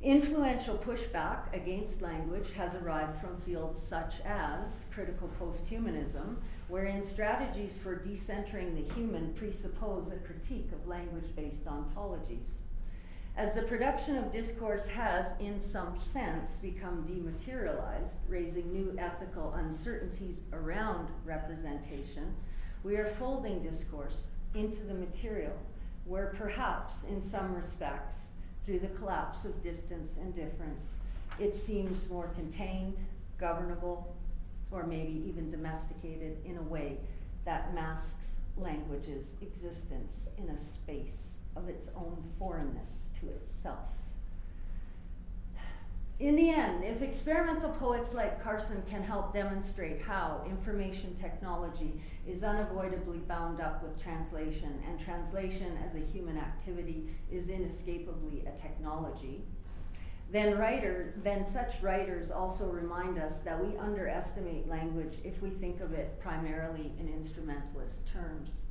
Influential pushback against language has arrived from fields such as critical posthumanism, wherein strategies for decentering the human presuppose a critique of language-based ontologies. As the production of discourse has, in some sense, become dematerialized, raising new ethical uncertainties around representation, we are folding discourse into the material, where perhaps, in some respects, through the collapse of distance and difference, it seems more contained, governable, or maybe even domesticated in a way that masks language's existence in a space of its own foreignness to itself. In the end, if experimental poets like Carson can help demonstrate how information technology is unavoidably bound up with translation, and translation as a human activity is inescapably a technology, then such writers also remind us that we underestimate language if we think of it primarily in instrumentalist terms,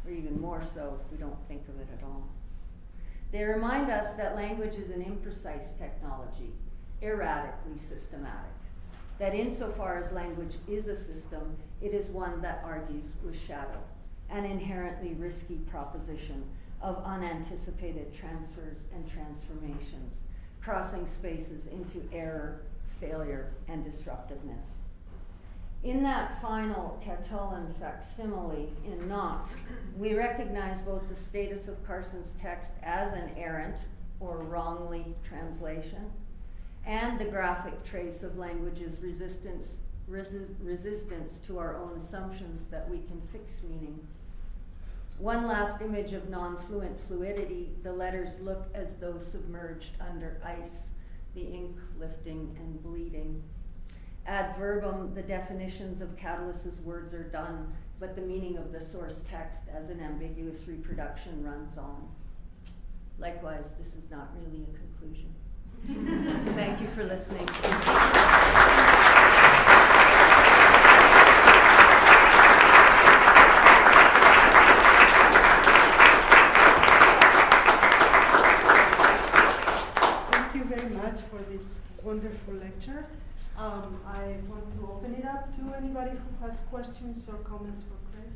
or even more so if we don't think of it at all. They remind us that language is an imprecise technology, erratically systematic, that insofar as language is a system, it is one that argues with shadow, an inherently risky proposition of unanticipated transfers and transformations, crossing spaces into error, failure, and disruptiveness. In that final Catullin facsimile in Knox, we recognize both the status of Carson's text as an errant or wrongly translation, and the graphic trace of language's resistance to our own assumptions that we can fix meaning. One last image of non-fluent fluidity, the letters look as though submerged under ice, the ink lifting and bleeding. Ad verbum, the definitions of Catalyst's words are done, but the meaning of the source text as an ambiguous reproduction runs on. Likewise, this is not really a conclusion. Thank you for listening. Thank you very much for this wonderful lecture. I want to open it up to anybody who has questions or comments for Chris.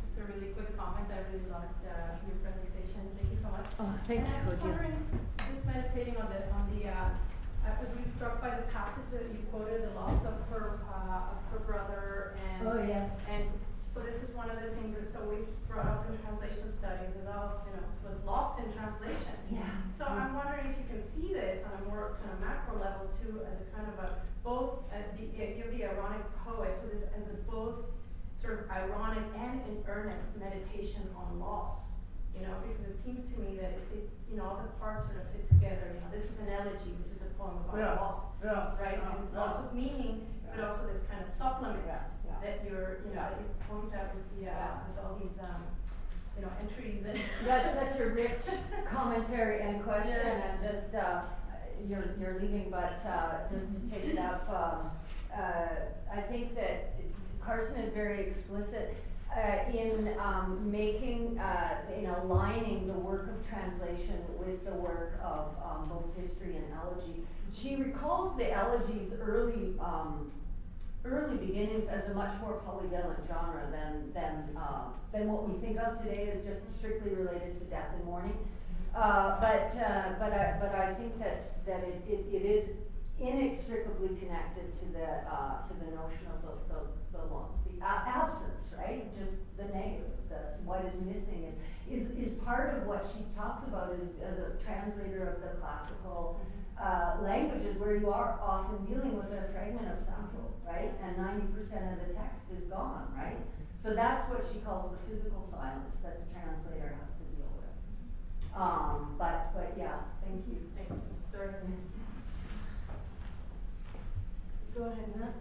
Just a really quick comment. I really loved your presentation. Thank you so much. Oh, thank you, I was Claudia. wondering, just meditating on the I was really struck by the passage that you quoted, the loss of her brother, and Oh, yeah. and so this is one of the things that's always brought up in translation studies is it was lost in translation. Yeah. So I'm wondering if you can see this on a more kind of macro level too, as a kind of a both the idea of the ironic poet, so this as a both sort of ironic and in earnest meditation on loss. Because it seems to me that all the parts sort of fit together. This is an elegy, which is a poem about loss, right? And loss of meaning, but also this kind of supplement that that you point out with with all these entries and That's such a rich commentary and question, and just you're leaving, but just to take it up, I think that Carson is very explicit in making, aligning the work of translation with the work of both history and elegy. She recalls the elegy's early beginnings as a much more polyvalent genre than what we think of today as just strictly related to death and mourning. But I think that it is inextricably connected to the notion of the absence, right? Just the negative, what is missing is part of what she talks about as a translator of the classical languages, where you are often dealing with a fragment of Sappho, right? And 90% of the text is gone, right? So that's what she calls the physical silence that the translator has to deal with. But yeah, thank you. Thanks. Sorry. Go ahead, Nat.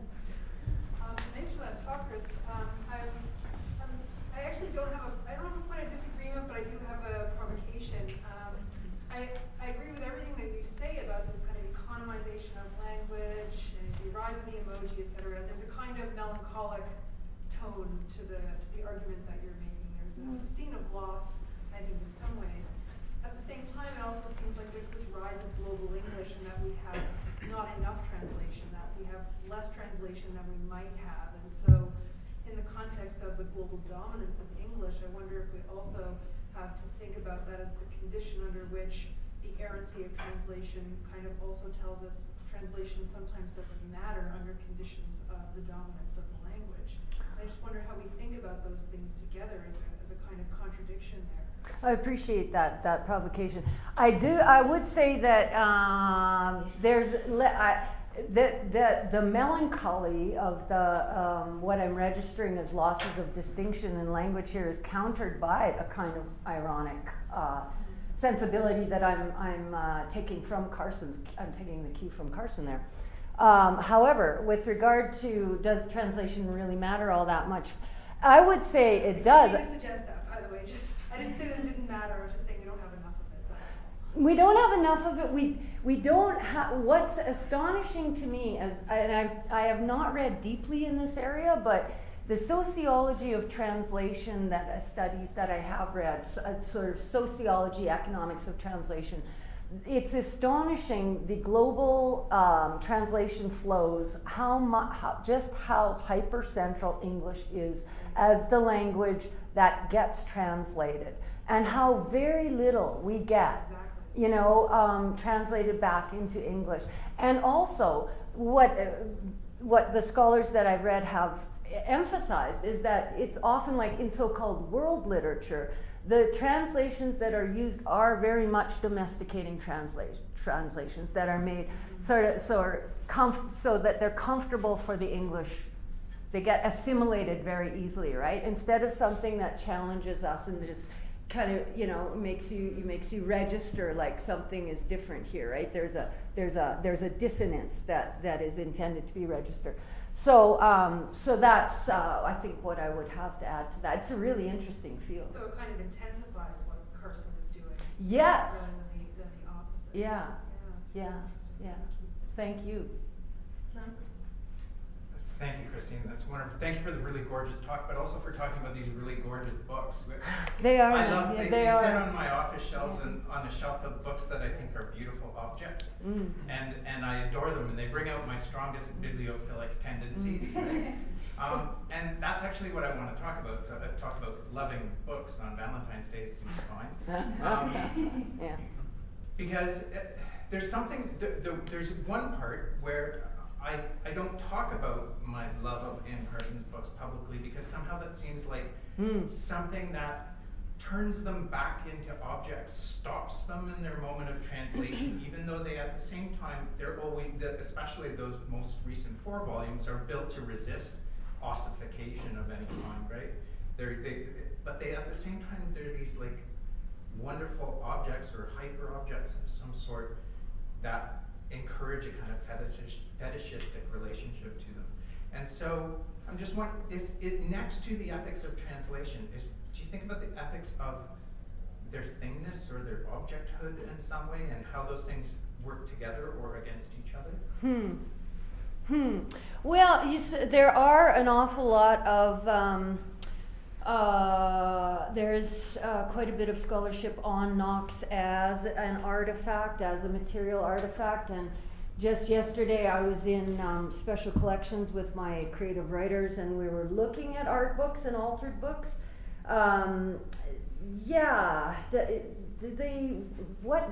Thanks for that talk, Chris. I actually don't have a point of disagreement, but I do have a provocation. I agree with everything that you say about this kind of economization of language and the rise of the emoji, etc. There's a kind of melancholic tone to the argument that you're making. There's a scene of loss, I think, in some ways. At the same time, it also seems like there's this rise of global English, and that we have not enough translation, that we have less translation than we might have. And so, in the context of the global dominance of English, I wonder if we also have to think about that as the condition under which the errancy of translation kind of also tells us translation sometimes doesn't matter under conditions of the dominance of the language. I just wonder how we think about those things together as a kind of contradiction there. I appreciate that provocation. I would say that there's the melancholy of the what I'm registering as losses of distinction in language here is countered by a kind of ironic sensibility that I'm taking from Carson's. I'm taking the cue from Carson there. However, with regard to does translation really matter all that much, I would say it does. I didn't suggest that, by the way. I didn't say that it didn't matter. I was just saying we don't have enough of it. That's all. We don't have enough of it. We don't have. What's astonishing to me, and I have not read deeply in this area, but the sociology of translation studies that I have read, sort of sociology, economics of translation, it's astonishing the global translation flows, just how hypercentral English is as the language that gets translated, and how very little we get, translated back into English. And also, what the scholars that I've read have emphasized is that it's often like in so-called world literature, the translations that are used are very much domesticating translations that are made so that they're comfortable for the English. They get assimilated very easily, right? Instead of something that challenges us and just kind of makes you register like something is different here, right? There's a dissonance that is intended to be registered. So that's I think what I would have to add to that. It's a really interesting field. So it kind of intensifies what Carson is doing. Yes. Rather than the opposite. Yeah. Yeah. Yeah. Yeah. Thank you. Thank you, Christine. That's wonderful. Thank you for the really gorgeous talk, but also for talking about these really gorgeous books. They are. I love. Yeah, they are. sit on my office shelves and on a shelf of books that I think are beautiful objects, and I adore them. And they bring out my strongest bibliophilic tendencies. Right? And that's actually what I want to talk about. So I talk about loving books on Valentine's Day. It seems fine. Yeah. Because there's something. There's one part where I don't talk about my love of Anne Carson's books publicly because somehow that seems like something that turns them back into objects, stops them in their moment of translation, even though they at the same time, they're always, especially those most recent 4 volumes, are built to resist ossification of any kind, right? But they at the same time, they're these like wonderful objects or hyper objects of some sort that encourage a kind of fetishistic relationship to them. And so I'm just wondering, is next to the ethics of translation, do you think about the ethics of their thingness or their objecthood in some way and how those things work together or against each other? Well, there are an awful lot of there's quite a bit of scholarship on Knox as an artifact, as a material artifact, and just yesterday I was in special collections with my creative writers, and we were looking at art books and altered books.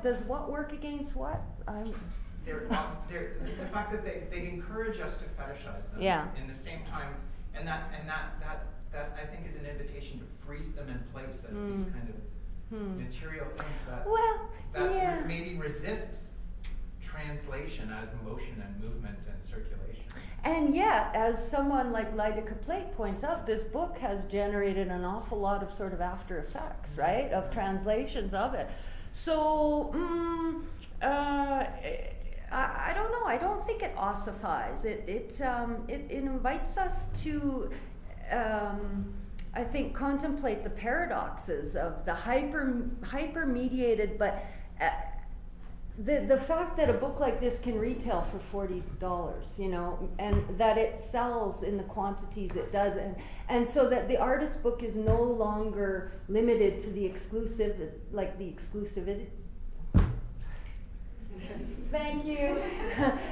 Does what work against what? The fact that they encourage us to fetishize them in the same time, and that I think is an invitation to freeze them in place as these kind of material things that maybe resists translation as motion and movement and circulation. And yet, as someone like Lyda Caplate points out, this book has generated an awful lot of sort of after effects, right, of translations of it. So, I don't know. I don't think it ossifies. It invites us to, I think, contemplate the paradoxes of the hyper mediated, but the fact that a book like this can retail for $40, and that it sells in the quantities it does, and so that the artist book is no longer limited to the exclusivity. Thank you.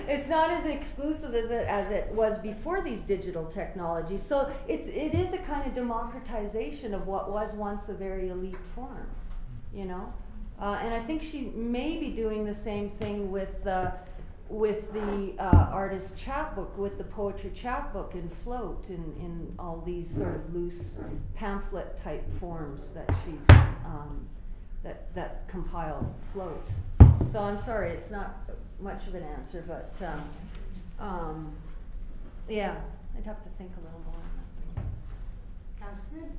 it's not as exclusive as it was before these digital technologies. So it is a kind of democratization of what was once a very elite form, you know. And I think she may be doing the same thing with the artist chapbook, with the poetry chapbook in Float, in all these sort of loose pamphlet type forms that she's that compile Float. So I'm sorry, it's not much of an answer, but yeah, I'd have to think a little more on that. Catherine?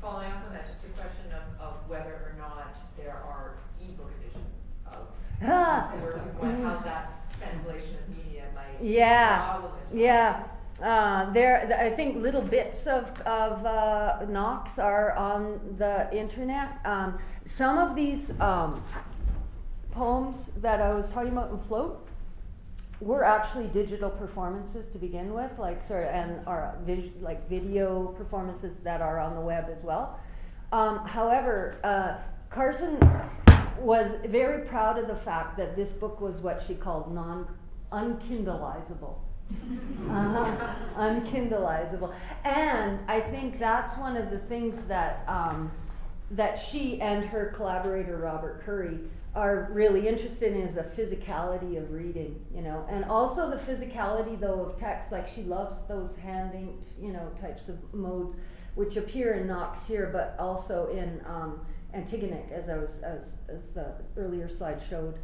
Following up on that, just a question of whether or not there are ebook editions of the work and how that translation of media might problematize. I think little bits of Knox are on the internet. Some of these poems that I was talking about in Float were actually digital performances to begin with, like like video performances that are on the web as well. However, Carson was very proud of the fact that this book was what she called unkindleizable. Unkindleizable. And I think that's one of the things that that she and her collaborator Robert Curry are really interested in, is the physicality of reading, you know, and also the physicality though of text. Like she loves those hand inked, you know, types of modes which appear in Knox here, but also in Antigonic, as the earlier slide showed.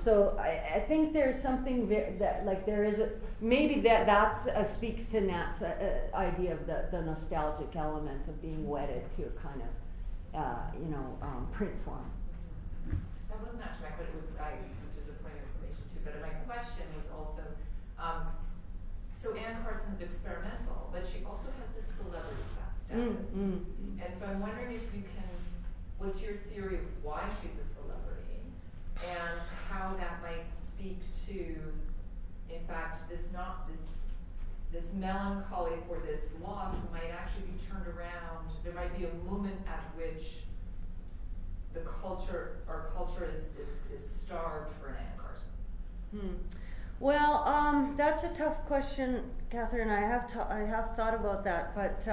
So I think there's something that like there is maybe that's speaks to Nat's idea of the nostalgic element of being wedded to a kind of print form. That wasn't actually my question, which is a point of information too, but my question was also, so Anne Carson's experimental, but she also has this celebrity status. And so I'm wondering if you can, what's your theory of why she's a celebrity, and how that might speak to, in fact, this melancholy for this loss might actually be turned around. There might be a moment at which our culture is starved for an Anne Carson. Well, that's a tough question, Catherine. I have thought about that, but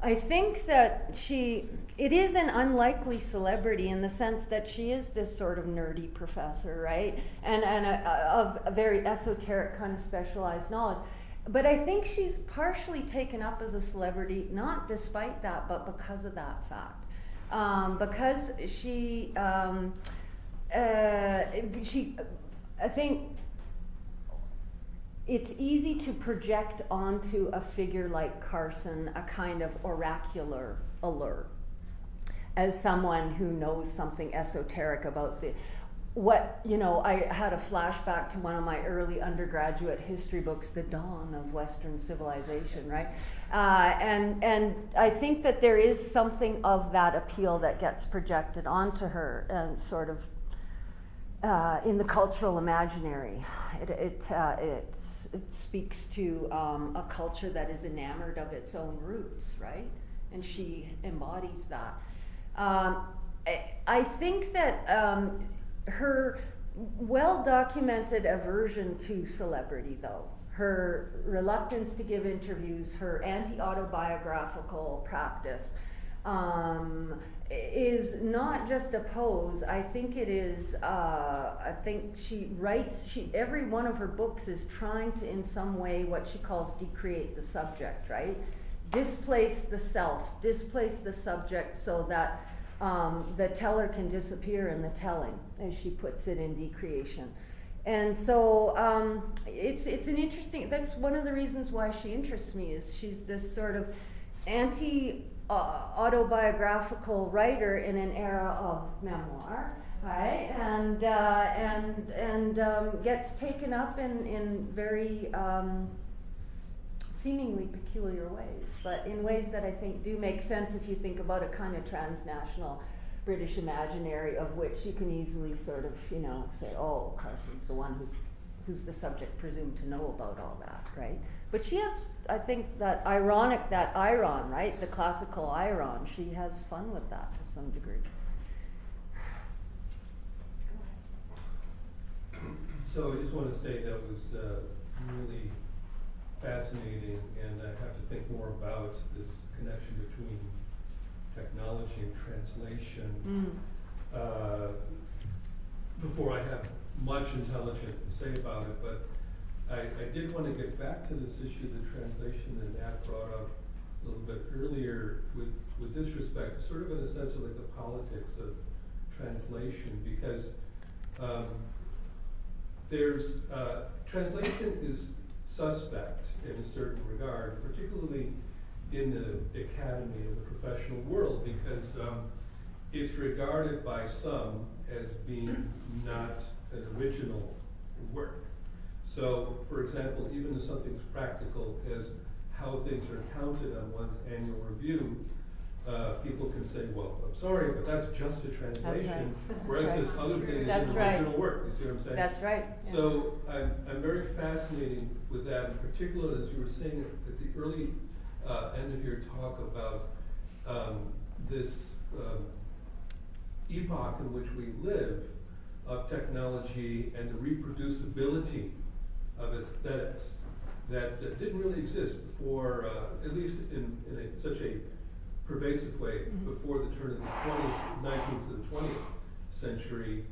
I think that it is an unlikely celebrity in the sense that she is this sort of nerdy professor, right? And of a very esoteric kind of specialized knowledge. But I think she's partially taken up as a celebrity, not despite that, but because of that fact. Because I think it's easy to project onto a figure like Carson a kind of oracular allure, as someone who knows something esoteric about I had a flashback to one of my early undergraduate history books, The Dawn of Western Civilization, right? And I think that there is something of that appeal that gets projected onto her, and sort of in the cultural imaginary. It speaks to a culture that is enamored of its own roots, right? And she embodies that. I think that her well-documented aversion to celebrity, though, her reluctance to give interviews, her anti-autobiographical practice, is not just a pose. I think it is, I think every one of her books is trying to, in some way, what she calls decreate the subject, right? Displace the self, displace the subject so that the teller can disappear in the telling, as she puts it in Decreation. And so it's an interesting, that's one of the reasons why she interests me, is she's this sort of autobiographical writer in an era of memoir, right? And gets taken up in very seemingly peculiar ways, but in ways that I think do make sense if you think about a kind of transnational British imaginary, of which you can easily sort of, say, oh, Carson's the one who's the subject presumed to know about all that, right? But she has, I think, that iron, right? The classical iron. She has fun with that to some degree. So I just want to say that was really fascinating, and I have to think more about this connection between technology and translation before I have much intelligent to say about it. But I did want to get back to this issue of the translation that Nat brought up a little bit earlier with this respect, sort of in a sense of like the politics of translation, because translation is suspect in a certain regard, particularly in the academy of the professional world, because it's regarded by some as being not an original work. So, for example, even if something as practical as how things are counted on one's annual review, people can say, well, I'm sorry, but that's just a translation, whereas That's this right. other thing is That's an right. original work. You see what I'm saying? That's right. Yeah. So I'm very fascinated with that, in particular, as you were saying at the early end of your talk about this epoch in which we live of technology and the reproducibility of aesthetics that didn't really exist before, at least in such a pervasive way, before the turn of the 19th to the 20th century.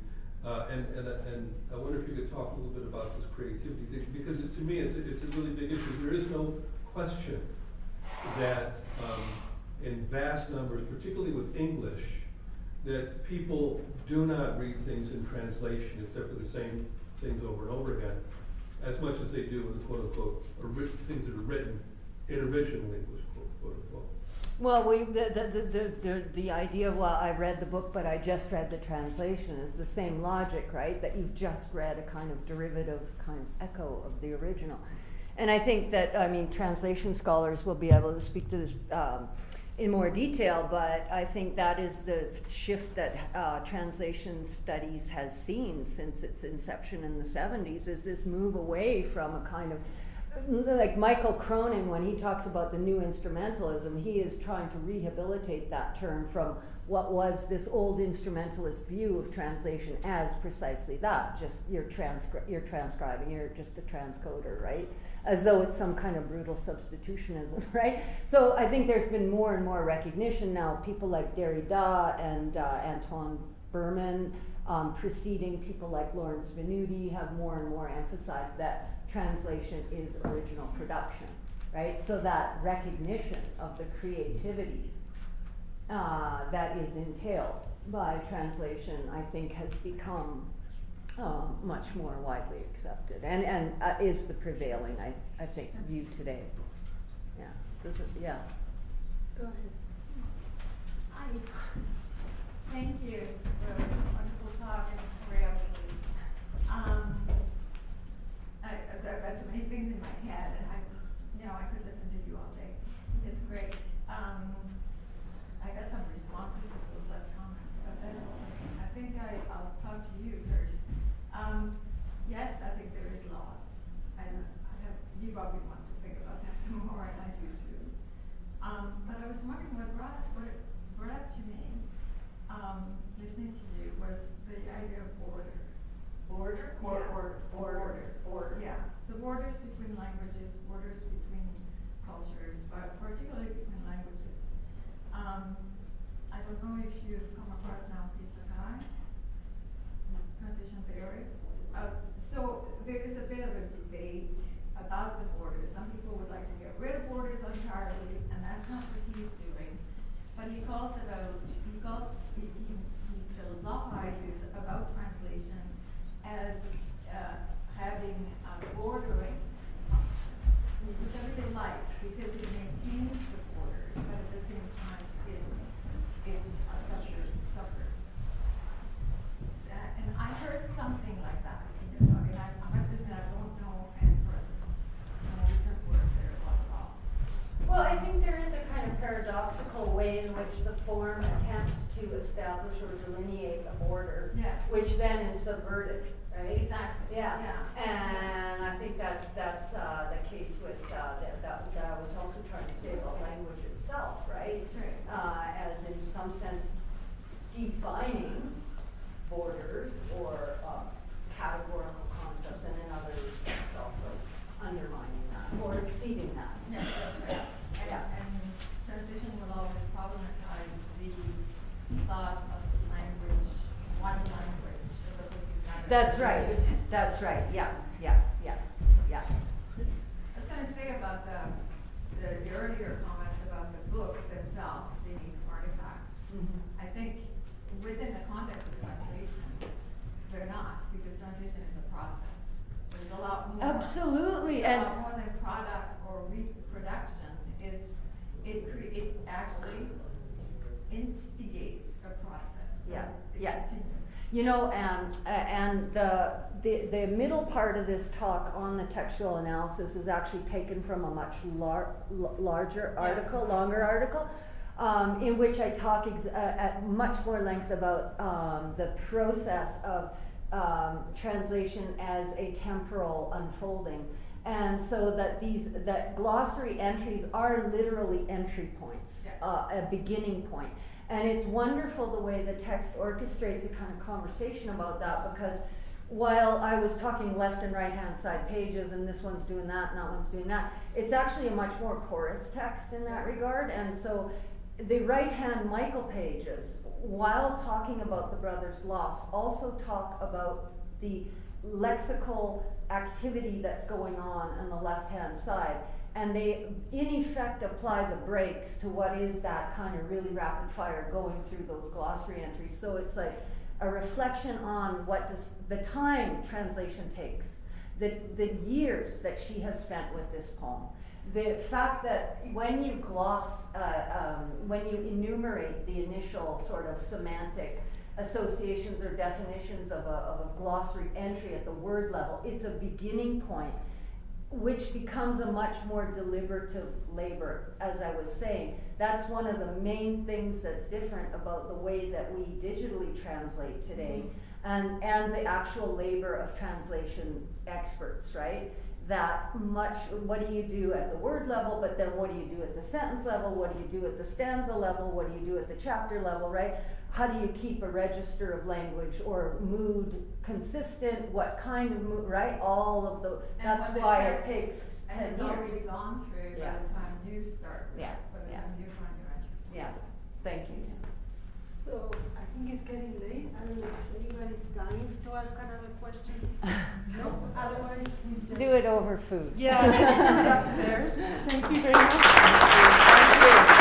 And I wonder if you could talk a little bit about this creativity thing, because to me it's a really big issue. There is no question that in vast numbers, particularly with English, that people do not read things in translation except for the same things over and over again, as much as they do in the quote unquote things that are written in original English, quote unquote. Well, the idea, well, I read the book, but I just read the translation, is the same logic, right? That you've just read a kind of derivative, kind of echo of the original. And I think that, I mean, translation scholars will be able to speak to this in more detail, but I think that is the shift that translation studies has seen since its inception in the 70s, is this move away from a kind of, like Michael Cronin, when he talks about the new instrumentalism, he is trying to rehabilitate that term from what was this old instrumentalist view of translation as precisely that, just you're transcribing, you're just a transcoder, right? As though it's some kind of brutal substitutionism, right? So I think there's been more and more recognition now. People like Derrida and Antoine Berman, preceding people like Lawrence Venuti, have more and more emphasized that translation is original production, right? So that recognition of the creativity that is entailed by translation, I think, has become much more widely accepted, and is the prevailing, I think, view today. Yeah. Yeah. Go ahead. Hi. Thank you for a wonderful talk and real. I've got so many things in my head, and I could listen to you all day. It's great. I got some responses to those last comments, but that's okay. I think I'll talk to you first. Yes, I think there is loss. You probably want to think about that some more, and I do too. But I was wondering what brought to me, listening to you, was the idea of border. Border? Border. Yeah. The borders between languages, borders between cultures, but particularly between languages. I don't know if you've come across now Pisakai, transition theorists. So there is a bit of a debate about the borders. Some people would like to get rid of borders entirely, and that's not what he's doing. But he philosophizes about translation as having bordering functions, which I really like, because it maintains the borders, but at the same time it suffers. And I heard something like that in your talk, and I must admit I don't know any persons no recent work there about. Well, I think there is a kind of paradoxical way in which the form attempts to establish or delineate a border, which then is subverted, right? Exactly. Yeah. And I think that's the case with that I was also trying to say about language itself, right? As in some sense defining borders or categorical concepts That's right, yeah. I was gonna say about the earlier comments about the books themselves being artifacts. I think within the context of translation, they're not, because translation is a process. There's a lot more. Absolutely, There's and- a lot more than product or reproduction. It actually instigates a process. So Yeah, it yeah. continues. You know, and the middle part of this talk on the textual analysis is actually taken from a much larger article, longer article, in which I talk at much more length about the process of translation as a temporal unfolding. And so that glossary entries are literally entry points, a beginning point. And it's wonderful the way the text orchestrates a kind of conversation about that, because while I was talking left and right hand side pages and this one's doing that and that one's doing that, it's actually a much more porous text in that regard. And so the right hand Michael pages, while talking about the brother's loss, also talk about the lexical activity that's going on the left hand side. And they, in effect, apply the brakes to what is that kind of really rapid fire going through those glossary entries. So it's like a reflection on what does the time translation takes, the years that she has spent with this poem. The fact that when you gloss, when you enumerate the initial sort of semantic associations or definitions of a glossary entry at the word level, it's a beginning point, which becomes a much more deliberative labor, as I was saying. That's one of the main things that's different about the way that we digitally translate today, and the actual labor of translation experts, right? That much, what do you do at the word level, but then what do you do at the sentence level, what do you do at the stanza level, what do you do at the chapter level, right? How do you keep a register of language or mood consistent, what kind of mood, right? All of the, that's why it takes 10 And it's years. already gone through by Yeah. the time you start. Yeah, By the yeah. time you find your entry. Yeah, thank you. So I think it's getting late. I don't know if anybody's dying to ask another question. No, otherwise we just. Do it over food. Yeah, let's do it upstairs. Thank you very much. Thank you.